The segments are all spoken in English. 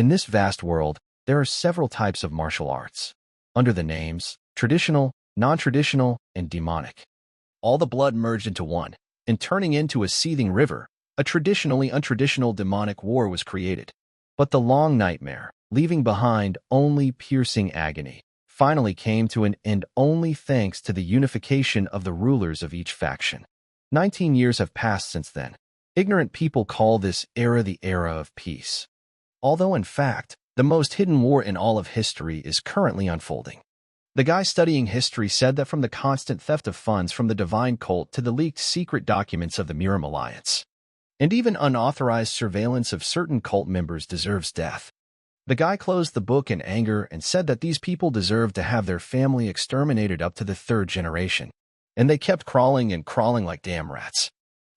In this vast world, there are several types of martial arts, under the names traditional, non-traditional, and demonic. All the blood merged into one, and turning into a seething river, a traditionally untraditional demonic war was created. But the long nightmare, leaving behind only piercing agony, finally came to an end only thanks to the unification of the rulers of each faction. 19 years have passed since then. Ignorant people call this era the era of peace. Although in fact, the most hidden war in all of history is currently unfolding. The guy studying history said that from the constant theft of funds from the divine cult to the leaked secret documents of the Miram Alliance, and even unauthorized surveillance of certain cult members deserves death. The guy closed the book in anger and said that these people deserved to have their family exterminated up to the third generation, and they kept crawling and crawling like damn rats.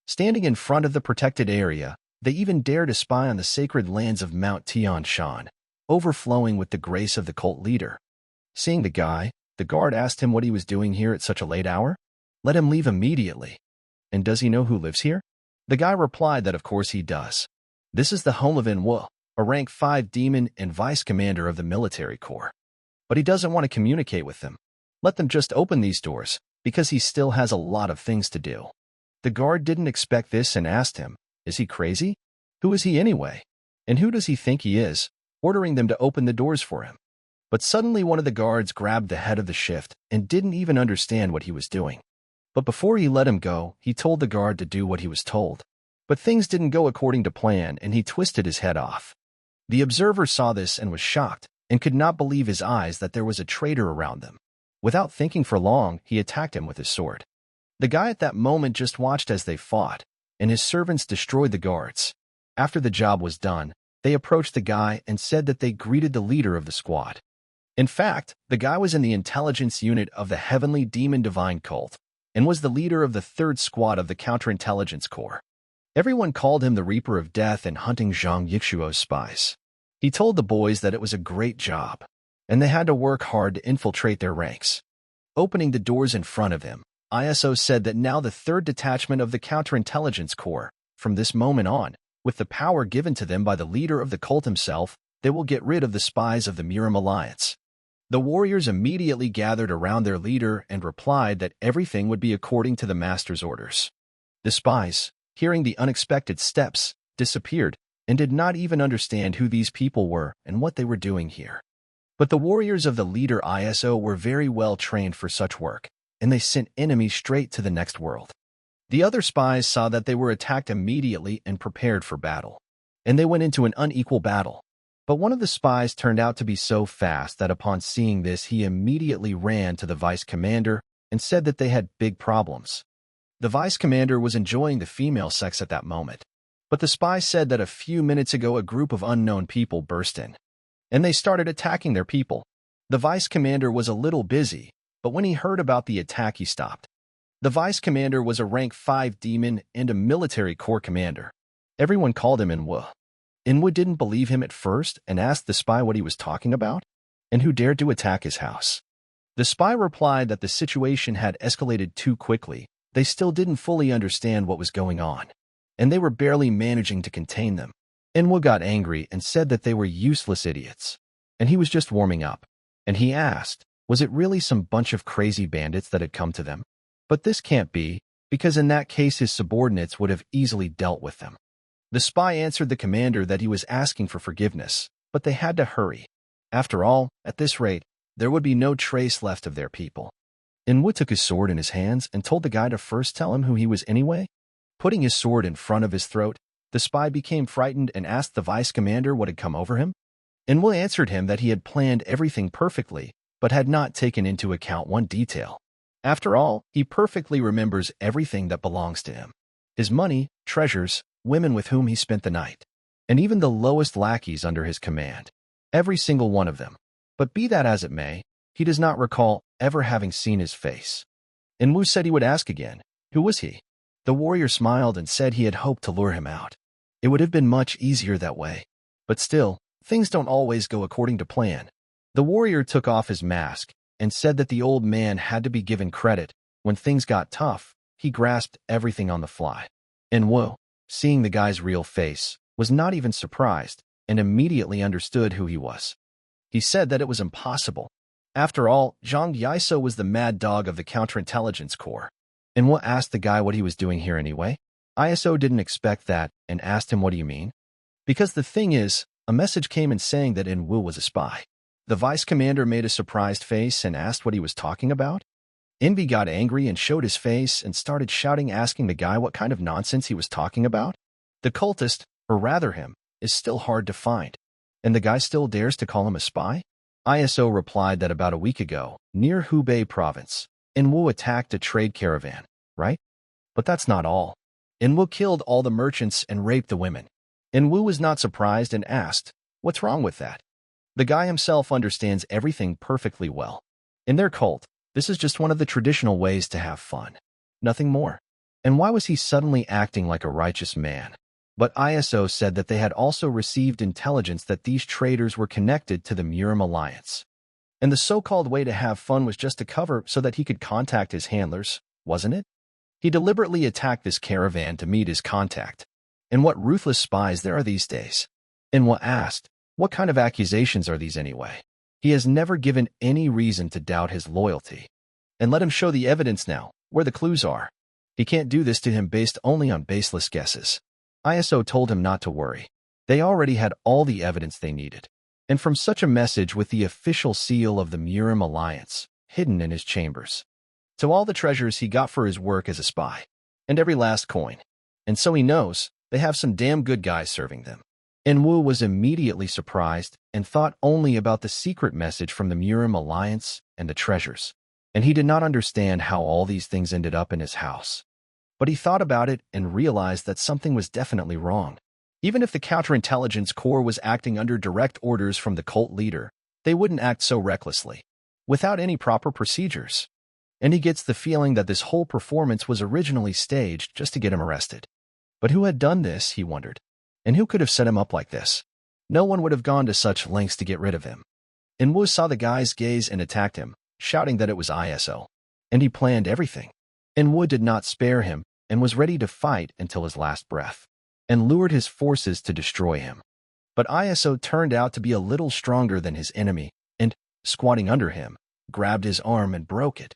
Standing in front of the protected area, they even dared to spy on the sacred lands of Mount Tian Shan, overflowing with the grace of the cult leader. Seeing the guy, the guard asked him what he was doing here at such a late hour. Let him leave immediately. And does he know who lives here? The guy replied that of course he does. This is the home of Enro, a rank 5 demon and vice commander of the military corps. But he doesn't want to communicate with them. Let them just open these doors, because he still has a lot of things to do. The guard didn't expect this and asked him, is he crazy? Who is he anyway? And who does he think he is, ordering them to open the doors for him? But suddenly one of the guards grabbed the head of the shift and didn't even understand what he was doing. But before he let him go, he told the guard to do what he was told. But things didn't go according to plan and he twisted his head off. The observer saw this and was shocked and could not believe his eyes that there was a traitor around them. Without thinking for long, he attacked him with his sword. The guy at that moment just watched as they fought, and his servants destroyed the guards. After the job was done, they approached the guy and said that they greeted the leader of the squad. In fact, the guy was in the intelligence unit of the Heavenly Demon Divine Cult and was the leader of the 3rd Squad of the Counterintelligence Corps. Everyone called him the Reaper of Death and hunting Zhang Yixuo's spies. He told the boys that it was a great job, and they had to work hard to infiltrate their ranks. Opening the doors in front of him, ISO said that now the 3rd detachment of the Counterintelligence Corps, from this moment on, with the power given to them by the leader of the cult himself, they will get rid of the spies of the Miram Alliance. The warriors immediately gathered around their leader and replied that everything would be according to the master's orders. The spies, hearing the unexpected steps, disappeared and did not even understand who these people were and what they were doing here. But the warriors of the leader ISO were very well trained for such work, and they sent enemies straight to the next world. The other spies saw that they were attacked immediately and prepared for battle, and they went into an unequal battle. But one of the spies turned out to be so fast that upon seeing this he immediately ran to the vice commander and said that they had big problems. The vice commander was enjoying the female sex at that moment, but the spy said that a few minutes ago a group of unknown people burst in, and they started attacking their people. The vice commander was a little busy, but when he heard about the attack he stopped. The vice commander was a rank 5 demon and a military corps commander. Everyone called him Enwo. Enwo didn't believe him at first and asked the spy what he was talking about and who dared to attack his house. The spy replied that the situation had escalated too quickly. They still didn't fully understand what was going on, and they were barely managing to contain them. Enwo got angry and said that they were useless idiots, and he was just warming up. And he asked, was it really some bunch of crazy bandits that had come to them? But this can't be, because in that case his subordinates would have easily dealt with them. The spy answered the commander that he was asking for forgiveness, but they had to hurry. After all, at this rate, there would be no trace left of their people. Enwo took his sword in his hands and told the guy to first tell him who he was anyway. Putting his sword in front of his throat, the spy became frightened and asked the vice commander what had come over him. Enwo answered him that he had planned everything perfectly, but had not taken into account one detail. After all, he perfectly remembers everything that belongs to him. His money, treasures, women with whom he spent the night, and even the lowest lackeys under his command. Every single one of them. But be that as it may, he does not recall ever having seen his face. Enwo said he would ask again, who was he? The warrior smiled and said he had hoped to lure him out. It would have been much easier that way. But still, things don't always go according to plan. The warrior took off his mask and said that the old man had to be given credit. When things got tough, he grasped everything on the fly. Enwo, seeing the guy's real face, was not even surprised, and immediately understood who he was. He said that it was impossible. After all, Zhang Yaiso was the mad dog of the counterintelligence corps. Enwo asked the guy what he was doing here anyway. ISO didn't expect that and asked him, "What do you mean?" Because the thing is, a message came in saying that Enwo was a spy. The vice commander made a surprised face and asked what he was talking about. Envy got angry and showed his face and started shouting, asking the guy what kind of nonsense he was talking about. The cultist, or rather him, is still hard to find. And the guy still dares to call him a spy? ISO replied that about a week ago, near Hubei province, Enwo attacked a trade caravan, right? But that's not all. Enwo killed all the merchants and raped the women. Enwo was not surprised and asked, "What's wrong with that?" The guy himself understands everything perfectly well. In their cult, this is just one of the traditional ways to have fun. Nothing more. And why was he suddenly acting like a righteous man? But ISO said that they had also received intelligence that these traders were connected to the Murim Alliance. And the so-called way to have fun was just to cover so that he could contact his handlers, wasn't it? He deliberately attacked this caravan to meet his contact. And what ruthless spies there are these days. Enwa asked, "What kind of accusations are these anyway?" He has never given any reason to doubt his loyalty. And let him show the evidence now, where the clues are. He can't do this to him based only on baseless guesses. ISO told him not to worry. They already had all the evidence they needed. And from such a message with the official seal of the Murim Alliance, hidden in his chambers. To all the treasures he got for his work as a spy. And every last coin. And so he knows, they have some damn good guys serving them. Enwu was immediately surprised and thought only about the secret message from the Murim Alliance and the treasures. And he did not understand how all these things ended up in his house. But he thought about it and realized that something was definitely wrong. Even if the counterintelligence corps was acting under direct orders from the cult leader, they wouldn't act so recklessly, without any proper procedures. And he gets the feeling that this whole performance was originally staged just to get him arrested. But who had done this, he wondered. And who could have set him up like this? No one would have gone to such lengths to get rid of him. Enwu saw the guy's gaze and attacked him, shouting that it was ISO. And he planned everything. Enwu did not spare him and was ready to fight until his last breath, and lured his forces to destroy him. But ISO turned out to be a little stronger than his enemy, and, squatting under him, grabbed his arm and broke it.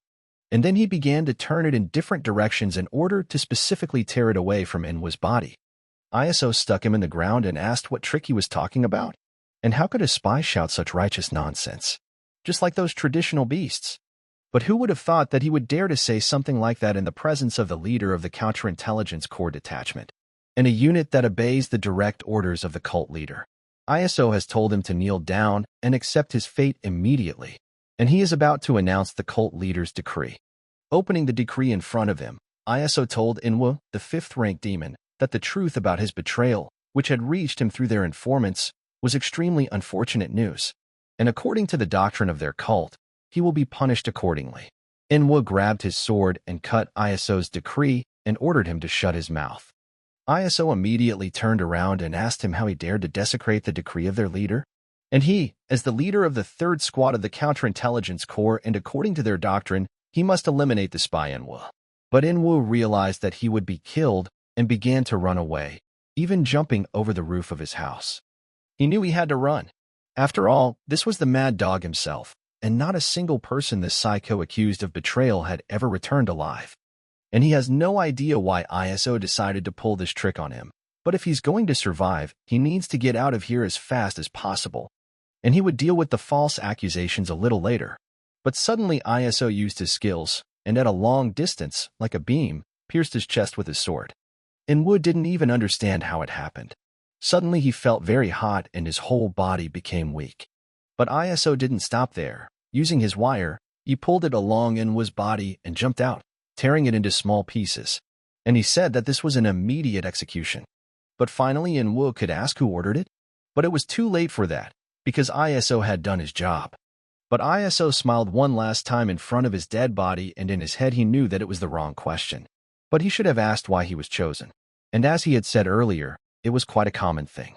And then he began to turn it in different directions in order to specifically tear it away from Enwu's body. ISO stuck him in the ground and asked what trick he was talking about. And how could a spy shout such righteous nonsense? Just like those traditional beasts. But who would have thought that he would dare to say something like that in the presence of the leader of the counterintelligence corps detachment, and a unit that obeys the direct orders of the cult leader? ISO has told him to kneel down and accept his fate immediately, and he is about to announce the cult leader's decree. Opening the decree in front of him, ISO told Enwu, the fifth-rank demon, that the truth about his betrayal, which had reached him through their informants, was extremely unfortunate news, and according to the doctrine of their cult, he will be punished accordingly. Enwu grabbed his sword and cut ISO's decree and ordered him to shut his mouth. ISO immediately turned around and asked him how he dared to desecrate the decree of their leader. And he, as the leader of the third squad of the counterintelligence corps and according to their doctrine, he must eliminate the spy Enwu. But Enwu realized that he would be killed and began to run away, even jumping over the roof of his house. He knew he had to run. After all, this was the mad dog himself, and not a single person this psycho accused of betrayal had ever returned alive. And he has no idea why ISO decided to pull this trick on him. But if he's going to survive, he needs to get out of here as fast as possible. And he would deal with the false accusations a little later. But suddenly ISO used his skills, and at a long distance, like a beam, pierced his chest with his sword. Enwu didn't even understand how it happened. Suddenly he felt very hot and his whole body became weak. But ISO didn't stop there. Using his wire, he pulled it along Enwu's body and jumped out, tearing it into small pieces. And he said that this was an immediate execution. But finally Enwu could ask who ordered it. But it was too late for that, because ISO had done his job. But ISO smiled one last time in front of his dead body, and in his head he knew that it was the wrong question. But he should have asked why he was chosen. And as he had said earlier, it was quite a common thing.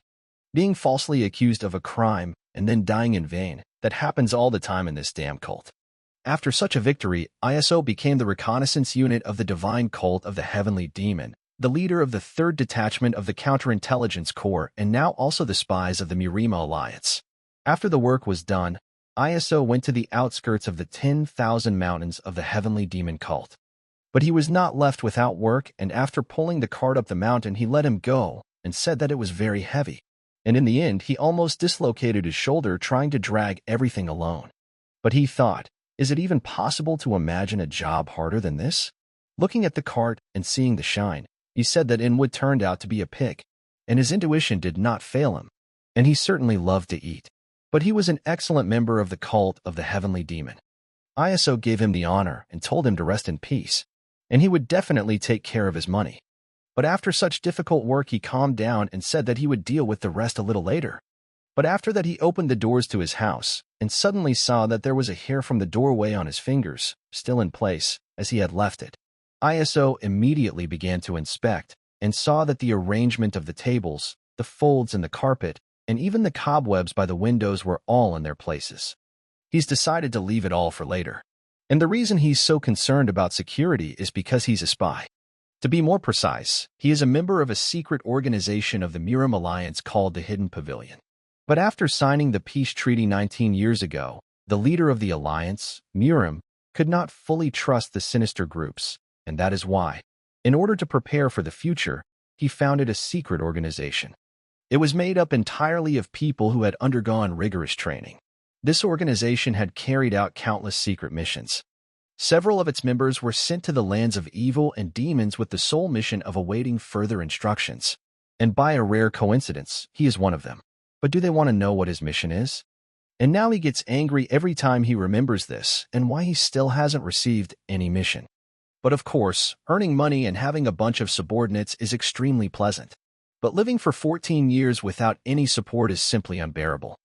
Being falsely accused of a crime and then dying in vain, that happens all the time in this damn cult. After such a victory, ISO became the reconnaissance unit of the divine cult of the heavenly demon, the leader of the 3rd Detachment of the Counterintelligence Corps and now also the spies of the Mirima Alliance. After the work was done, ISO went to the outskirts of the 10,000 mountains of the Heavenly Demon cult. But he was not left without work, and after pulling the cart up the mountain, he let him go and said that it was very heavy. And in the end, he almost dislocated his shoulder trying to drag everything alone. But he thought, is it even possible to imagine a job harder than this? Looking at the cart and seeing the shine, he said that Inwood turned out to be a pig, and his intuition did not fail him, and he certainly loved to eat. But he was an excellent member of the cult of the Heavenly Demon. ISO gave him the honor and told him to rest in peace, and he would definitely take care of his money. But after such difficult work, he calmed down and said that he would deal with the rest a little later. But after that, he opened the doors to his house and suddenly saw that there was a hair from the doorway on his fingers, still in place, as he had left it. ISO immediately began to inspect and saw that the arrangement of the tables, the folds in the carpet, and even the cobwebs by the windows were all in their places. He's decided to leave it all for later. And the reason he's so concerned about security is because he's a spy. To be more precise, he is a member of a secret organization of the Mirima Alliance called the Hidden Pavilion. But after signing the peace treaty 19 years ago, the leader of the alliance, Miram, could not fully trust the sinister groups, and that is why, in order to prepare for the future, he founded a secret organization. It was made up entirely of people who had undergone rigorous training. This organization had carried out countless secret missions. Several of its members were sent to the lands of evil and demons with the sole mission of awaiting further instructions. And by a rare coincidence, he is one of them. But do they want to know what his mission is? And now he gets angry every time he remembers this and why he still hasn't received any mission. But of course, earning money and having a bunch of subordinates is extremely pleasant. But living for 14 years without any support is simply unbearable.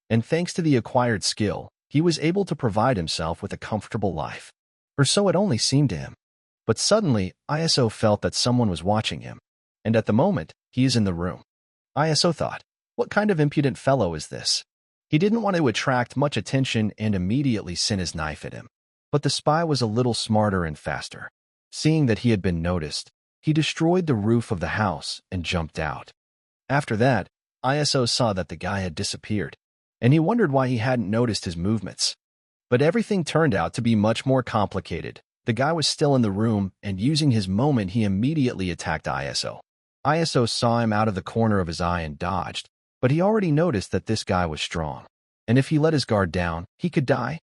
And thanks to the acquired skill, he was able to provide himself with a comfortable life. Or so it only seemed to him. But suddenly, ISO felt that someone was watching him. And at the moment, he is in the room. ISO thought, what kind of impudent fellow is this? He didn't want to attract much attention and immediately sent his knife at him. But the spy was a little smarter and faster. Seeing that he had been noticed, he destroyed the roof of the house and jumped out. After that, ISO saw that the guy had disappeared, and he wondered why he hadn't noticed his movements. But everything turned out to be much more complicated. The guy was still in the room, and using his moment, he immediately attacked ISO. ISO saw him out of the corner of his eye and dodged, but he already noticed that this guy was strong, and if he let his guard down, he could die.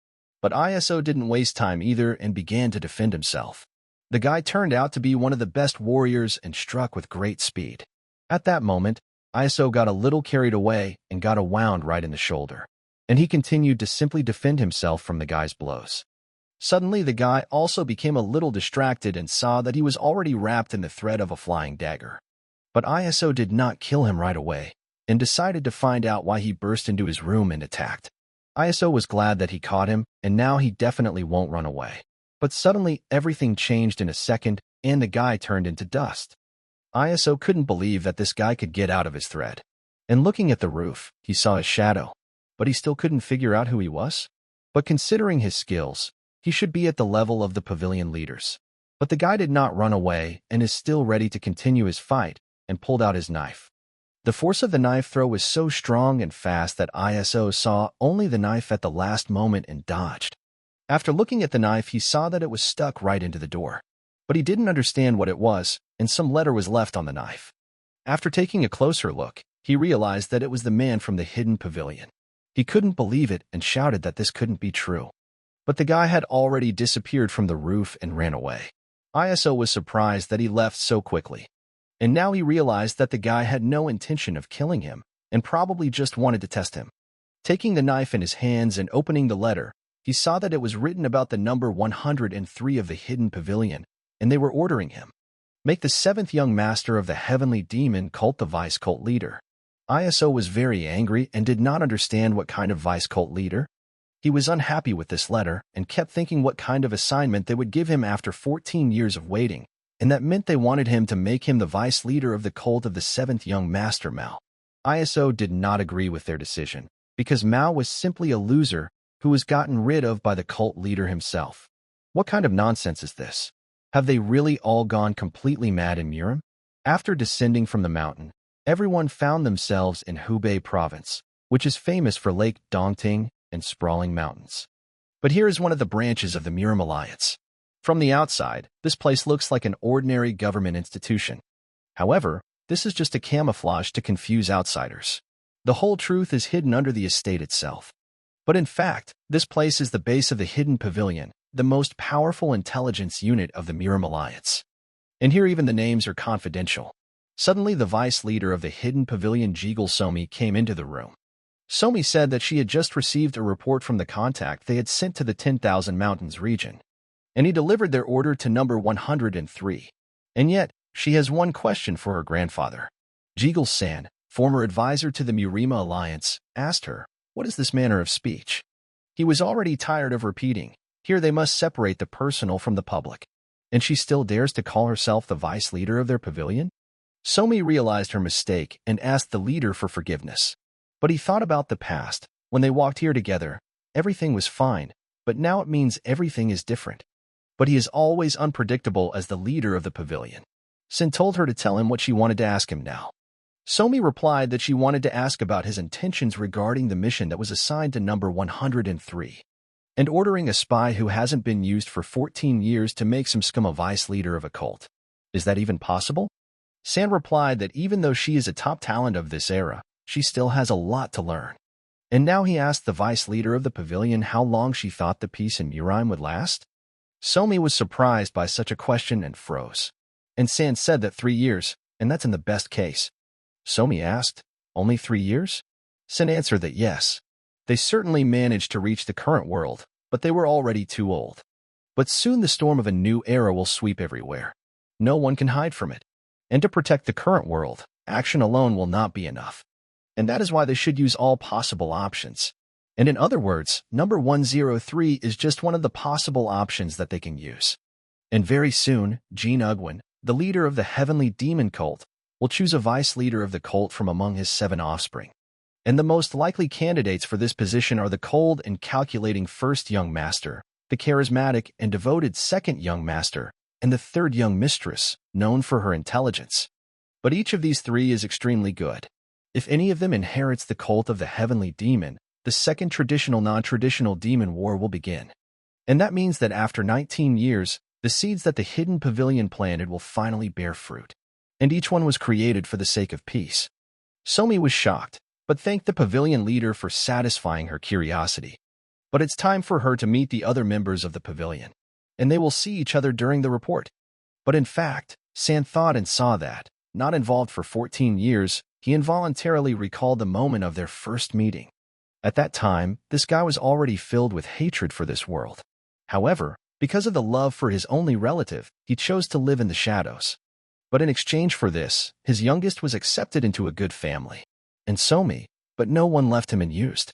But ISO didn't waste time either and began to defend himself. The guy turned out to be one of the best warriors and struck with great speed. At that moment, ISO got a little carried away and got a wound right in the shoulder, and he continued to simply defend himself from the guy's blows. Suddenly, the guy also became a little distracted and saw that he was already wrapped in the thread of a flying dagger. But ISO did not kill him right away and decided to find out why he burst into his room and attacked. ISO was glad that he caught him, and now he definitely won't run away. But suddenly, everything changed in a second, and the guy turned into dust. ISO couldn't believe that this guy could get out of his thread. And looking at the roof, he saw his shadow, but he still couldn't figure out who he was. But considering his skills, he should be at the level of the pavilion leaders. But the guy did not run away and is still ready to continue his fight and pulled out his knife. The force of the knife throw was so strong and fast that ISO saw only the knife at the last moment and dodged. After looking at the knife, he saw that it was stuck right into the door. But he didn't understand what it was, and some letter was left on the knife. After taking a closer look, he realized that it was the man from the hidden pavilion. He couldn't believe it and shouted that this couldn't be true. But the guy had already disappeared from the roof and ran away. ISO was surprised that he left so quickly. And now he realized that the guy had no intention of killing him and probably just wanted to test him. Taking the knife in his hands and opening the letter, he saw that it was written about the number 103 of the hidden pavilion, and they were ordering him. Make the 7th young master of the heavenly demon cult the vice cult leader. ISO was very angry and did not understand what kind of vice cult leader. He was unhappy with this letter and kept thinking what kind of assignment they would give him after 14 years of waiting, and that meant they wanted him to make him the vice leader of the cult of the 7th young master Mao. ISO did not agree with their decision, because Mao was simply a loser who was gotten rid of by the cult leader himself. What kind of nonsense is this? Have they really all gone completely mad in Murim? After descending from the mountain, everyone found themselves in Hubei province, which is famous for Lake Dongting and sprawling mountains. But here is one of the branches of the Murim Alliance. From the outside, this place looks like an ordinary government institution. However, this is just a camouflage to confuse outsiders. The whole truth is hidden under the estate itself. But in fact, this place is the base of the Hidden Pavilion, the most powerful intelligence unit of the Murim Alliance. And here even the names are confidential. Suddenly, the vice leader of the Hidden Pavilion, Jigul Somi, came into the room. Somi said that she had just received a report from the contact they had sent to the 10,000 Mountains region, and he delivered their order to number 103. And yet, she has one question for her grandfather. Jigul-san, former advisor to the Murima Alliance, asked her, "What is this manner of speech?" He was already tired of repeating, "Here they must separate the personal from the public." And she still dares to call herself the vice leader of their pavilion? Somi realized her mistake and asked the leader for forgiveness. But he thought about the past. When they walked here together, everything was fine, but now it means everything is different. But he is always unpredictable as the leader of the pavilion. Sin told her to tell him what she wanted to ask him now. Somi replied that she wanted to ask about his intentions regarding the mission that was assigned to number 103, and ordering a spy who hasn't been used for 14 years to make some scum a vice leader of a cult. Is that even possible? San replied that even though she is a top talent of this era, she still has a lot to learn. And now he asked the vice leader of the pavilion how long she thought the peace in Murim would last. Somi was surprised by such a question and froze. And San said that 3 years, and that's in the best case. Somi asked, "Only 3 years?" San answered that yes. They certainly managed to reach the current world, but they were already too old. But soon the storm of a new era will sweep everywhere. No one can hide from it. And to protect the current world, action alone will not be enough. And that is why they should use all possible options. And in other words, number 103 is just one of the possible options that they can use. And very soon, Jin Ugwin, the leader of the heavenly demon cult, will choose a vice leader of the cult from among his 7 offspring. And the most likely candidates for this position are the cold and calculating first young master, the charismatic and devoted second young master, and the third young mistress, known for her intelligence. But each of these 3 is extremely good. If any of them inherits the cult of the heavenly demon, the second non-traditional demon war will begin. And that means that after 19 years, the seeds that the Hidden Pavilion planted will finally bear fruit. And each one was created for the sake of peace. Somi was shocked, but thanked the pavilion leader for satisfying her curiosity. But it's time for her to meet the other members of the pavilion, and they will see each other during the report. But in fact, San thought and saw that, not involved for 14 years, he involuntarily recalled the moment of their first meeting. At that time, this guy was already filled with hatred for this world. However, because of the love for his only relative, he chose to live in the shadows. But in exchange for this, his youngest was accepted into a good family. And Somi, but no one left him unused.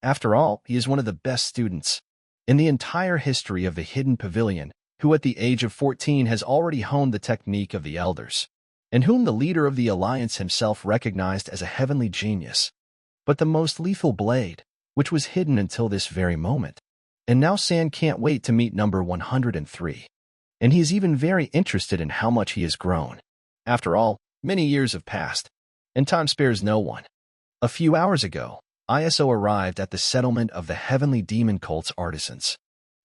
After all, he is one of the best students in the entire history of the Hidden Pavilion, who at the age of 14 has already honed the technique of the elders, and whom the leader of the alliance himself recognized as a heavenly genius. But the most lethal blade, which was hidden until this very moment. And now San can't wait to meet number 103. And he is even very interested in how much he has grown. After all, many years have passed, and time spares no one. A few hours ago, Iso arrived at the settlement of the heavenly demon cult's artisans.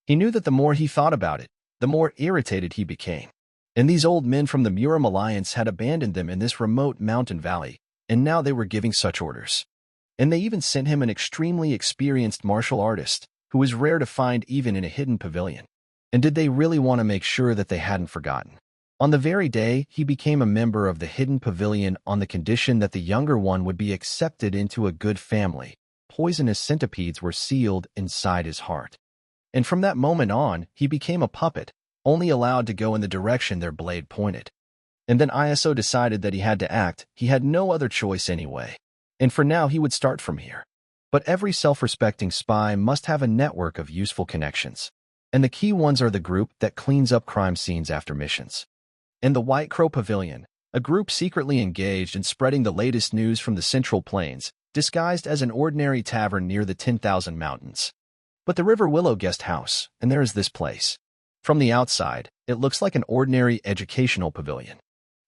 He knew that the more he thought about it, the more irritated he became. And these old men from the Murim Alliance had abandoned them in this remote mountain valley, and now they were giving such orders. And they even sent him an extremely experienced martial artist, who is rare to find even in a hidden pavilion. And did they really want to make sure that they hadn't forgotten? On the very day, he became a member of the Hidden Pavilion on the condition that the younger one would be accepted into a good family. Poisonous centipedes were sealed inside his heart. And from that moment on, he became a puppet, only allowed to go in the direction their blade pointed. And then Iso decided that he had to act. He had no other choice anyway. And for now, he would start from here. But every self-respecting spy must have a network of useful connections. And the key ones are the group that cleans up crime scenes after missions. In the White Crow Pavilion, a group secretly engaged in spreading the latest news from the Central Plains, disguised as an ordinary tavern near the 10,000 Mountains. But the River Willow guest house, and there is this place. From the outside, it looks like an ordinary educational pavilion.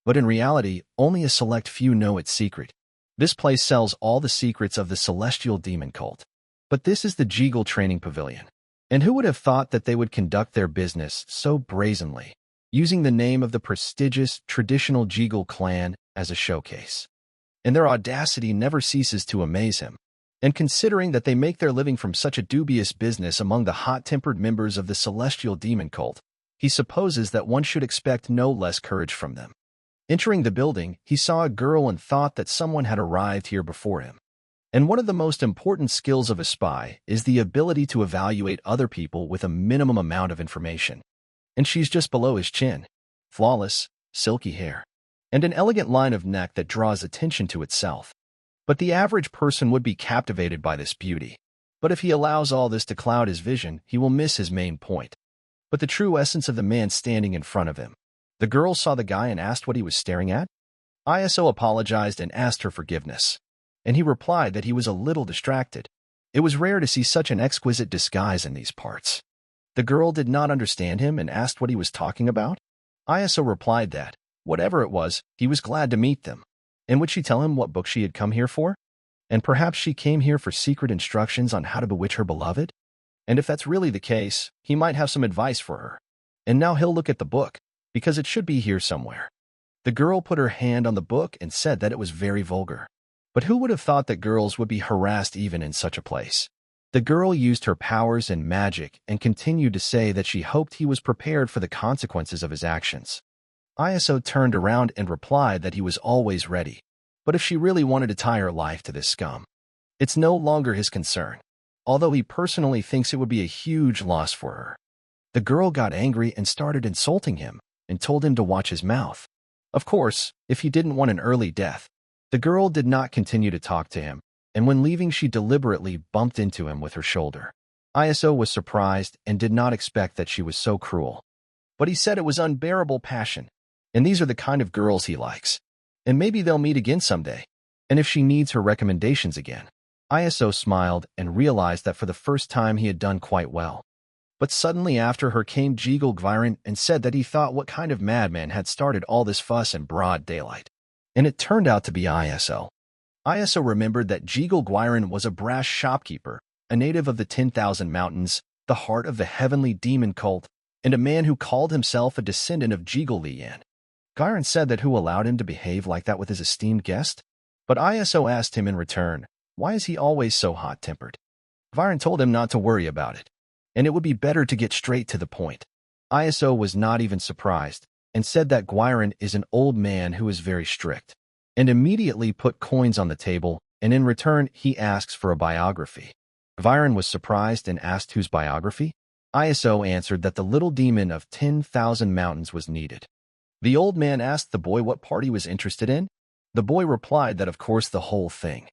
But in reality, only a select few know its secret. This place sells all the secrets of the celestial demon cult. But this is the Jeagle Training Pavilion. And who would have thought that they would conduct their business so brazenly, using the name of the prestigious, traditional Jeagle clan as a showcase? And their audacity never ceases to amaze him. And considering that they make their living from such a dubious business among the hot-tempered members of the celestial demon cult, he supposes that one should expect no less courage from them. Entering the building, he saw a girl and thought that someone had arrived here before him. And one of the most important skills of a spy is the ability to evaluate other people with a minimum amount of information. And she's just below his chin. Flawless, silky hair, and an elegant line of neck that draws attention to itself. But the average person would be captivated by this beauty. But if he allows all this to cloud his vision, he will miss his main point. But the true essence of the man standing in front of him. The girl saw the guy and asked what he was staring at. ISO apologized and asked her forgiveness. And he replied that he was a little distracted. It was rare to see such an exquisite disguise in these parts. The girl did not understand him and asked what he was talking about. ISO replied that, whatever it was, he was glad to meet them. And would she tell him what book she had come here for? And perhaps she came here for secret instructions on how to bewitch her beloved? And if that's really the case, he might have some advice for her. And now he'll look at the book, because it should be here somewhere. The girl put her hand on the book and said that it was very vulgar. But who would have thought that girls would be harassed even in such a place? The girl used her powers and magic and continued to say that she hoped he was prepared for the consequences of his actions. ISO turned around and replied that he was always ready. But if she really wanted to tie her life to this scum, it's no longer his concern, although he personally thinks it would be a huge loss for her. The girl got angry and started insulting him and told him to watch his mouth. Of course, if he didn't want an early death. The girl did not continue to talk to him, and when leaving she deliberately bumped into him with her shoulder. ISO was surprised and did not expect that she was so cruel. But he said it was unbearable passion, and these are the kind of girls he likes. And maybe they'll meet again someday. And if she needs her recommendations again. ISO smiled and realized that for the first time he had done quite well. But suddenly after her came Jeagle Gviren and said that he thought what kind of madman had started all this fuss in broad daylight. And it turned out to be ISO. ISO remembered that Jeagle Gviren was a brash shopkeeper, a native of the 10,000 Mountains, the heart of the heavenly demon cult, and a man who called himself a descendant of Jeagle Lian. Gviren said that who allowed him to behave like that with his esteemed guest? But ISO asked him in return, why is he always so hot-tempered? Gviren told him not to worry about it, and it would be better to get straight to the point. ISO was not even surprised, and said that Gviren is an old man who is very strict, and immediately put coins on the table, and in return he asks for a biography. Gviren was surprised and asked whose biography? ISO answered that the little demon of 10,000 Mountains was needed. The old man asked the boy what part he was interested in. The boy replied that of course the whole thing.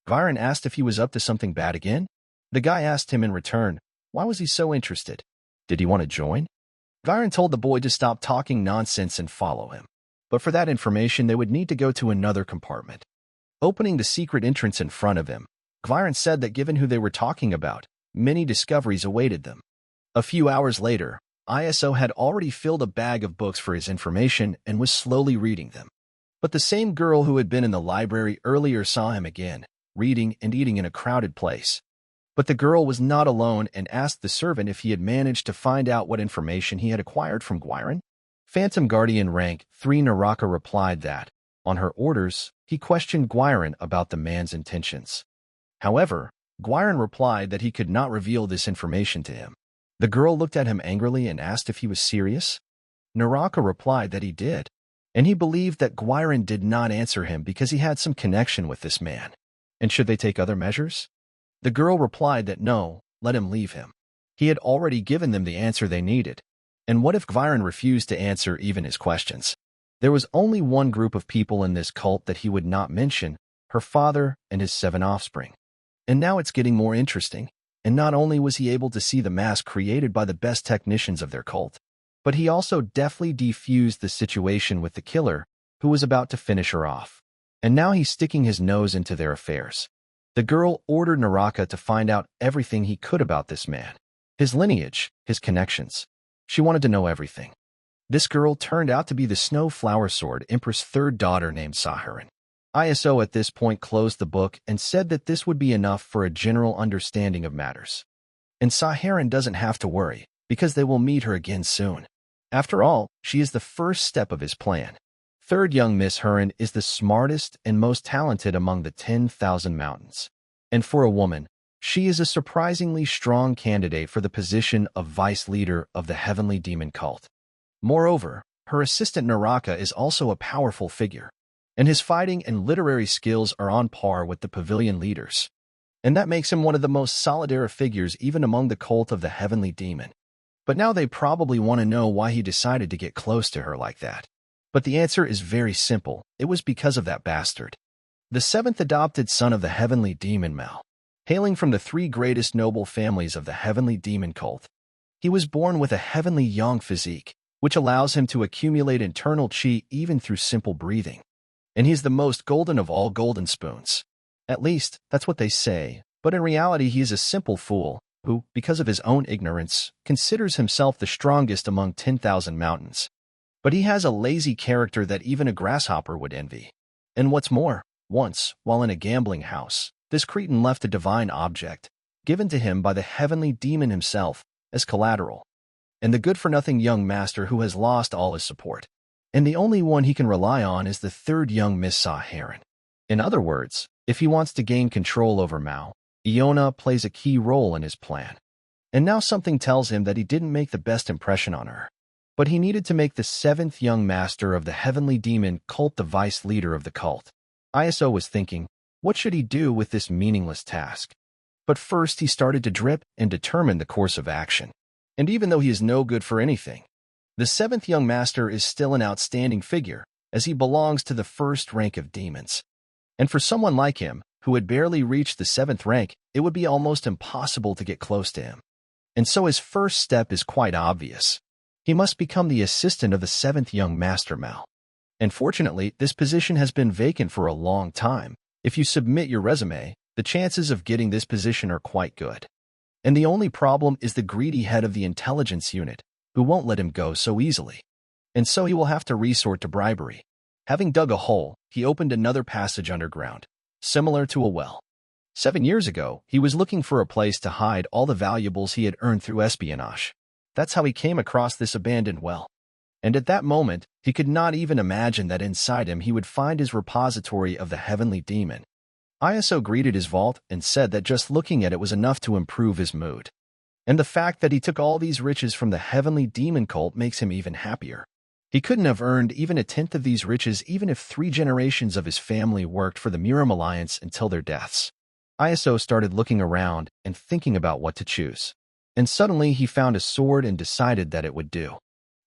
Gviren asked if he was up to something bad again. The guy asked him in return, why was he so interested? Did he want to join? Gviren told the boy to stop talking nonsense and follow him. But for that information, they would need to go to another compartment. Opening the secret entrance in front of him, Gviren said that given who they were talking about, many discoveries awaited them. A few hours later, ISO had already filled a bag of books for his information and was slowly reading them. But the same girl who had been in the library earlier saw him again, reading and eating in a crowded place. But the girl was not alone and asked the servant if he had managed to find out what information he had acquired from Gviren. Phantom Guardian rank 3 Naraka replied that, on her orders, he questioned Gviren about the man's intentions. However, Gviren replied that he could not reveal this information to him. The girl looked at him angrily and asked if he was serious. Naraka replied that he did, and he believed that Gviren did not answer him because he had some connection with this man. And should they take other measures? The girl replied that no, let him leave him. He had already given them the answer they needed. And what if Gviren refused to answer even his questions? There was only one group of people in this cult that he would not mention, her father and his 7 offspring. And now it's getting more interesting. And not only was he able to see the mask created by the best technicians of their cult, but he also deftly defused the situation with the killer, who was about to finish her off. And now he's sticking his nose into their affairs. The girl ordered Naraka to find out everything he could about this man. His lineage, his connections. She wanted to know everything. This girl turned out to be the Snow Flower Sword Empress' third daughter named Saharan. ISO at this point closed the book and said that this would be enough for a general understanding of matters. And Saharan doesn't have to worry, because they will meet her again soon. After all, she is the first step of his plan. Third young Miss Huron is the smartest and most talented among the 10,000 mountains. And for a woman, she is a surprisingly strong candidate for the position of vice leader of the Heavenly Demon cult. Moreover, her assistant Naraka is also a powerful figure, and his fighting and literary skills are on par with the Pavilion leaders. And that makes him one of the most solidary figures even among the cult of the Heavenly Demon. But now they probably want to know why he decided to get close to her like that. But the answer is very simple. It was because of that bastard. The seventh adopted son of the Heavenly Demon Mal, hailing from the three greatest noble families of the Heavenly Demon cult. He was born with a heavenly yang physique, which allows him to accumulate internal chi even through simple breathing. And he's the most golden of all golden spoons. At least, that's what they say, but in reality he is a simple fool, who, because of his own ignorance, considers himself the strongest among 10,000 mountains. But he has a lazy character that even a grasshopper would envy. And what's more, once, while in a gambling house, this cretin left a divine object, given to him by the Heavenly Demon himself, as collateral. And the good-for-nothing young master who has lost all his support. And the only one he can rely on is the third young Miss Saharan. In other words, if he wants to gain control over Mao, Iona plays a key role in his plan. And now something tells him that he didn't make the best impression on her. But he needed to make the seventh young master of the Heavenly Demon cult the vice leader of the cult. ISO was thinking, what should he do with this meaningless task? But first he started to drip and determine the course of action. And even though he is no good for anything, the seventh young master is still an outstanding figure, as he belongs to the first rank of demons. And for someone like him, who had barely reached the seventh rank, it would be almost impossible to get close to him. And so his first step is quite obvious. He must become the assistant of the seventh young master Mal. And fortunately, this position has been vacant for a long time. If you submit your resume, the chances of getting this position are quite good. And the only problem is the greedy head of the intelligence unit, who won't let him go so easily. And so he will have to resort to bribery. Having dug a hole, he opened another passage underground, similar to a well. 7 years ago, he was looking for a place to hide all the valuables he had earned through espionage. That's how he came across this abandoned well. And at that moment, he could not even imagine that inside him he would find his repository of the Heavenly Demon. ISO greeted his vault and said that just looking at it was enough to improve his mood. And the fact that he took all these riches from the Heavenly Demon cult makes him even happier. He couldn't have earned even a tenth of these riches even if 3 generations of his family worked for the Miram Alliance until their deaths. ISO started looking around and thinking about what to choose. And suddenly he found a sword and decided that it would do.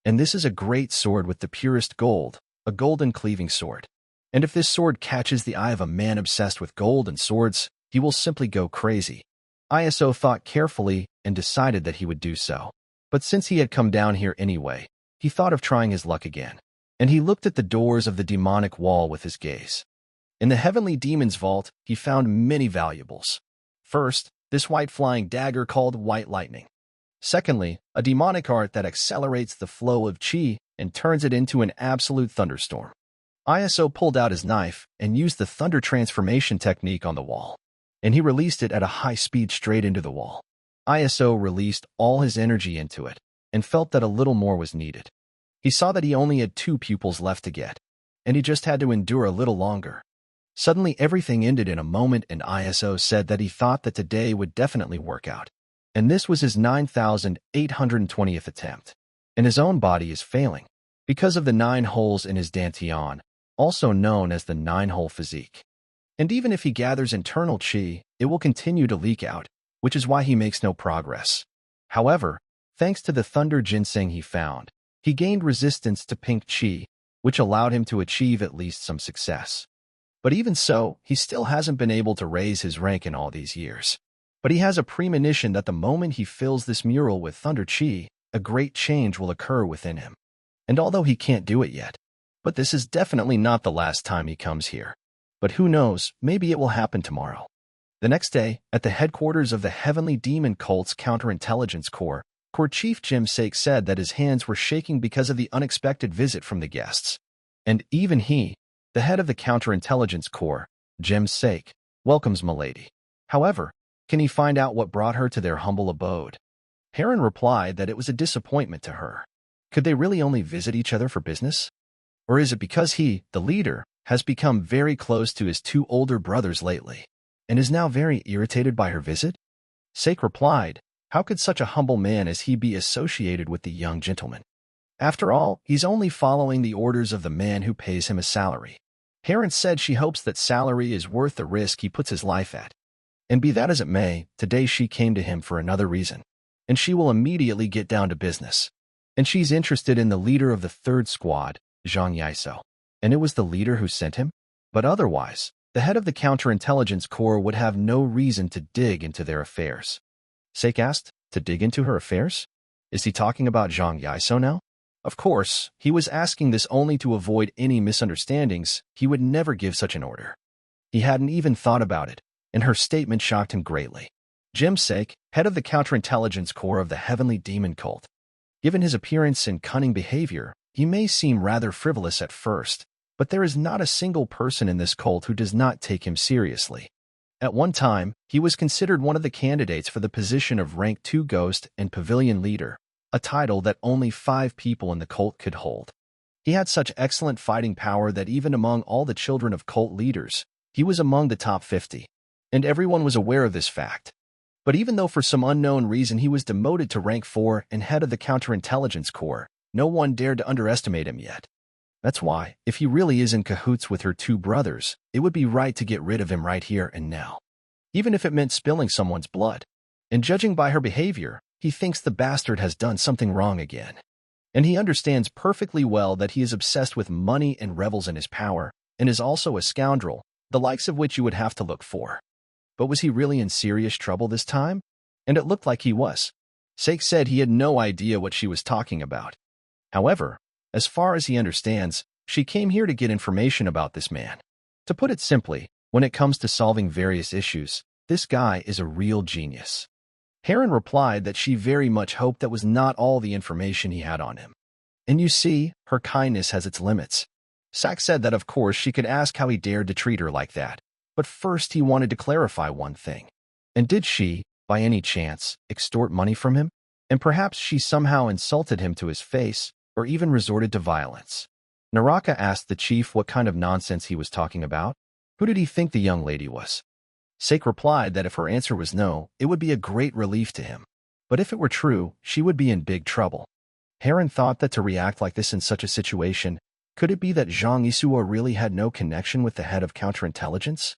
And this is a great sword with the purest gold, a golden cleaving sword. And if this sword catches the eye of a man obsessed with gold and swords, he will simply go crazy. ISO thought carefully and decided that he would do so. But since he had come down here anyway, he thought of trying his luck again. And he looked at the doors of the demonic wall with his gaze. In the Heavenly Demon's vault, he found many valuables. First, this white flying dagger called White Lightning. Secondly, a demonic art that accelerates the flow of chi and turns it into an absolute thunderstorm. ISO pulled out his knife and used the thunder transformation technique on the wall, and he released it at a high speed straight into the wall. ISO released all his energy into it and felt that a little more was needed. He saw that he only had 2 pupils left to get, and he just had to endure a little longer. Suddenly everything ended in a moment, and ISO said that he thought that today would definitely work out. And this was his 9,820th attempt. And his own body is failing, because of the 9 holes in his dantian, also known as the 9-hole physique. And even if he gathers internal chi, it will continue to leak out, which is why he makes no progress. However, thanks to the thunder ginseng he found, he gained resistance to pink chi, which allowed him to achieve at least some success. But even so, he still hasn't been able to raise his rank in all these years. But he has a premonition that the moment he fills this mural with thunder chi, a great change will occur within him. And although he can't do it yet, but this is definitely not the last time he comes here. But who knows, maybe it will happen tomorrow. The next day, at the headquarters of the Heavenly Demon Cult's Counterintelligence Corps, Core Chief Sect said that his hands were shaking because of the unexpected visit from the guests. And even he, the head of the counterintelligence corps, Sect, welcomes Milady. However, can he find out what brought her to their humble abode? Heron replied that it was a disappointment to her. Could they really only visit each other for business? Or is it because he, the leader, has become very close to his two older brothers lately, and is now very irritated by her visit? Sect replied, how could such a humble man as he be associated with the young gentleman? After all, he's only following the orders of the man who pays him a salary. Heron said she hopes that salary is worth the risk he puts his life at. And be that as it may, today she came to him for another reason. And she will immediately get down to business. And she's interested in the leader of the third squad, Zhang Yaiso. And it was the leader who sent him? But otherwise, the head of the counterintelligence corps would have no reason to dig into their affairs. Sect asked, to dig into her affairs? Is he talking about Zhang Yaiso now? Of course, he was asking this only to avoid any misunderstandings. He would never give such an order. He hadn't even thought about it, and her statement shocked him greatly. Sect, head of the counterintelligence corps of the Heavenly Demon Cult. Given his appearance and cunning behavior, he may seem rather frivolous at first, but there is not a single person in this cult who does not take him seriously. At one time, he was considered one of the candidates for the position of Rank 2 Ghost and Pavilion Leader, a title that only 5 people in the cult could hold. He had such excellent fighting power that even among all the children of cult leaders, he was among the top 50, and everyone was aware of this fact. But even though for some unknown reason he was demoted to Rank 4 and head of the counterintelligence corps, no one dared to underestimate him yet. That's why, if he really is in cahoots with her 2 brothers, it would be right to get rid of him right here and now. Even if it meant spilling someone's blood. And judging by her behavior, he thinks the bastard has done something wrong again. And he understands perfectly well that he is obsessed with money and revels in his power, and is also a scoundrel, the likes of which you would have to look for. But was he really in serious trouble this time? And it looked like he was. Sect said he had no idea what she was talking about. However, as far as he understands, she came here to get information about this man. To put it simply, when it comes to solving various issues, this guy is a real genius. Heron replied that she very much hoped that was not all the information he had on him. And you see, her kindness has its limits. Sect said that of course she could ask how he dared to treat her like that, but first he wanted to clarify one thing. And did she, by any chance, extort money from him? And perhaps she somehow insulted him to his face, or even resorted to violence. Naraka asked the chief what kind of nonsense he was talking about. Who did he think the young lady was? Sect replied that if her answer was no, it would be a great relief to him. But if it were true, she would be in big trouble. Heron thought that to react like this in such a situation, could it be that Zhang Yisuo really had no connection with the head of counterintelligence?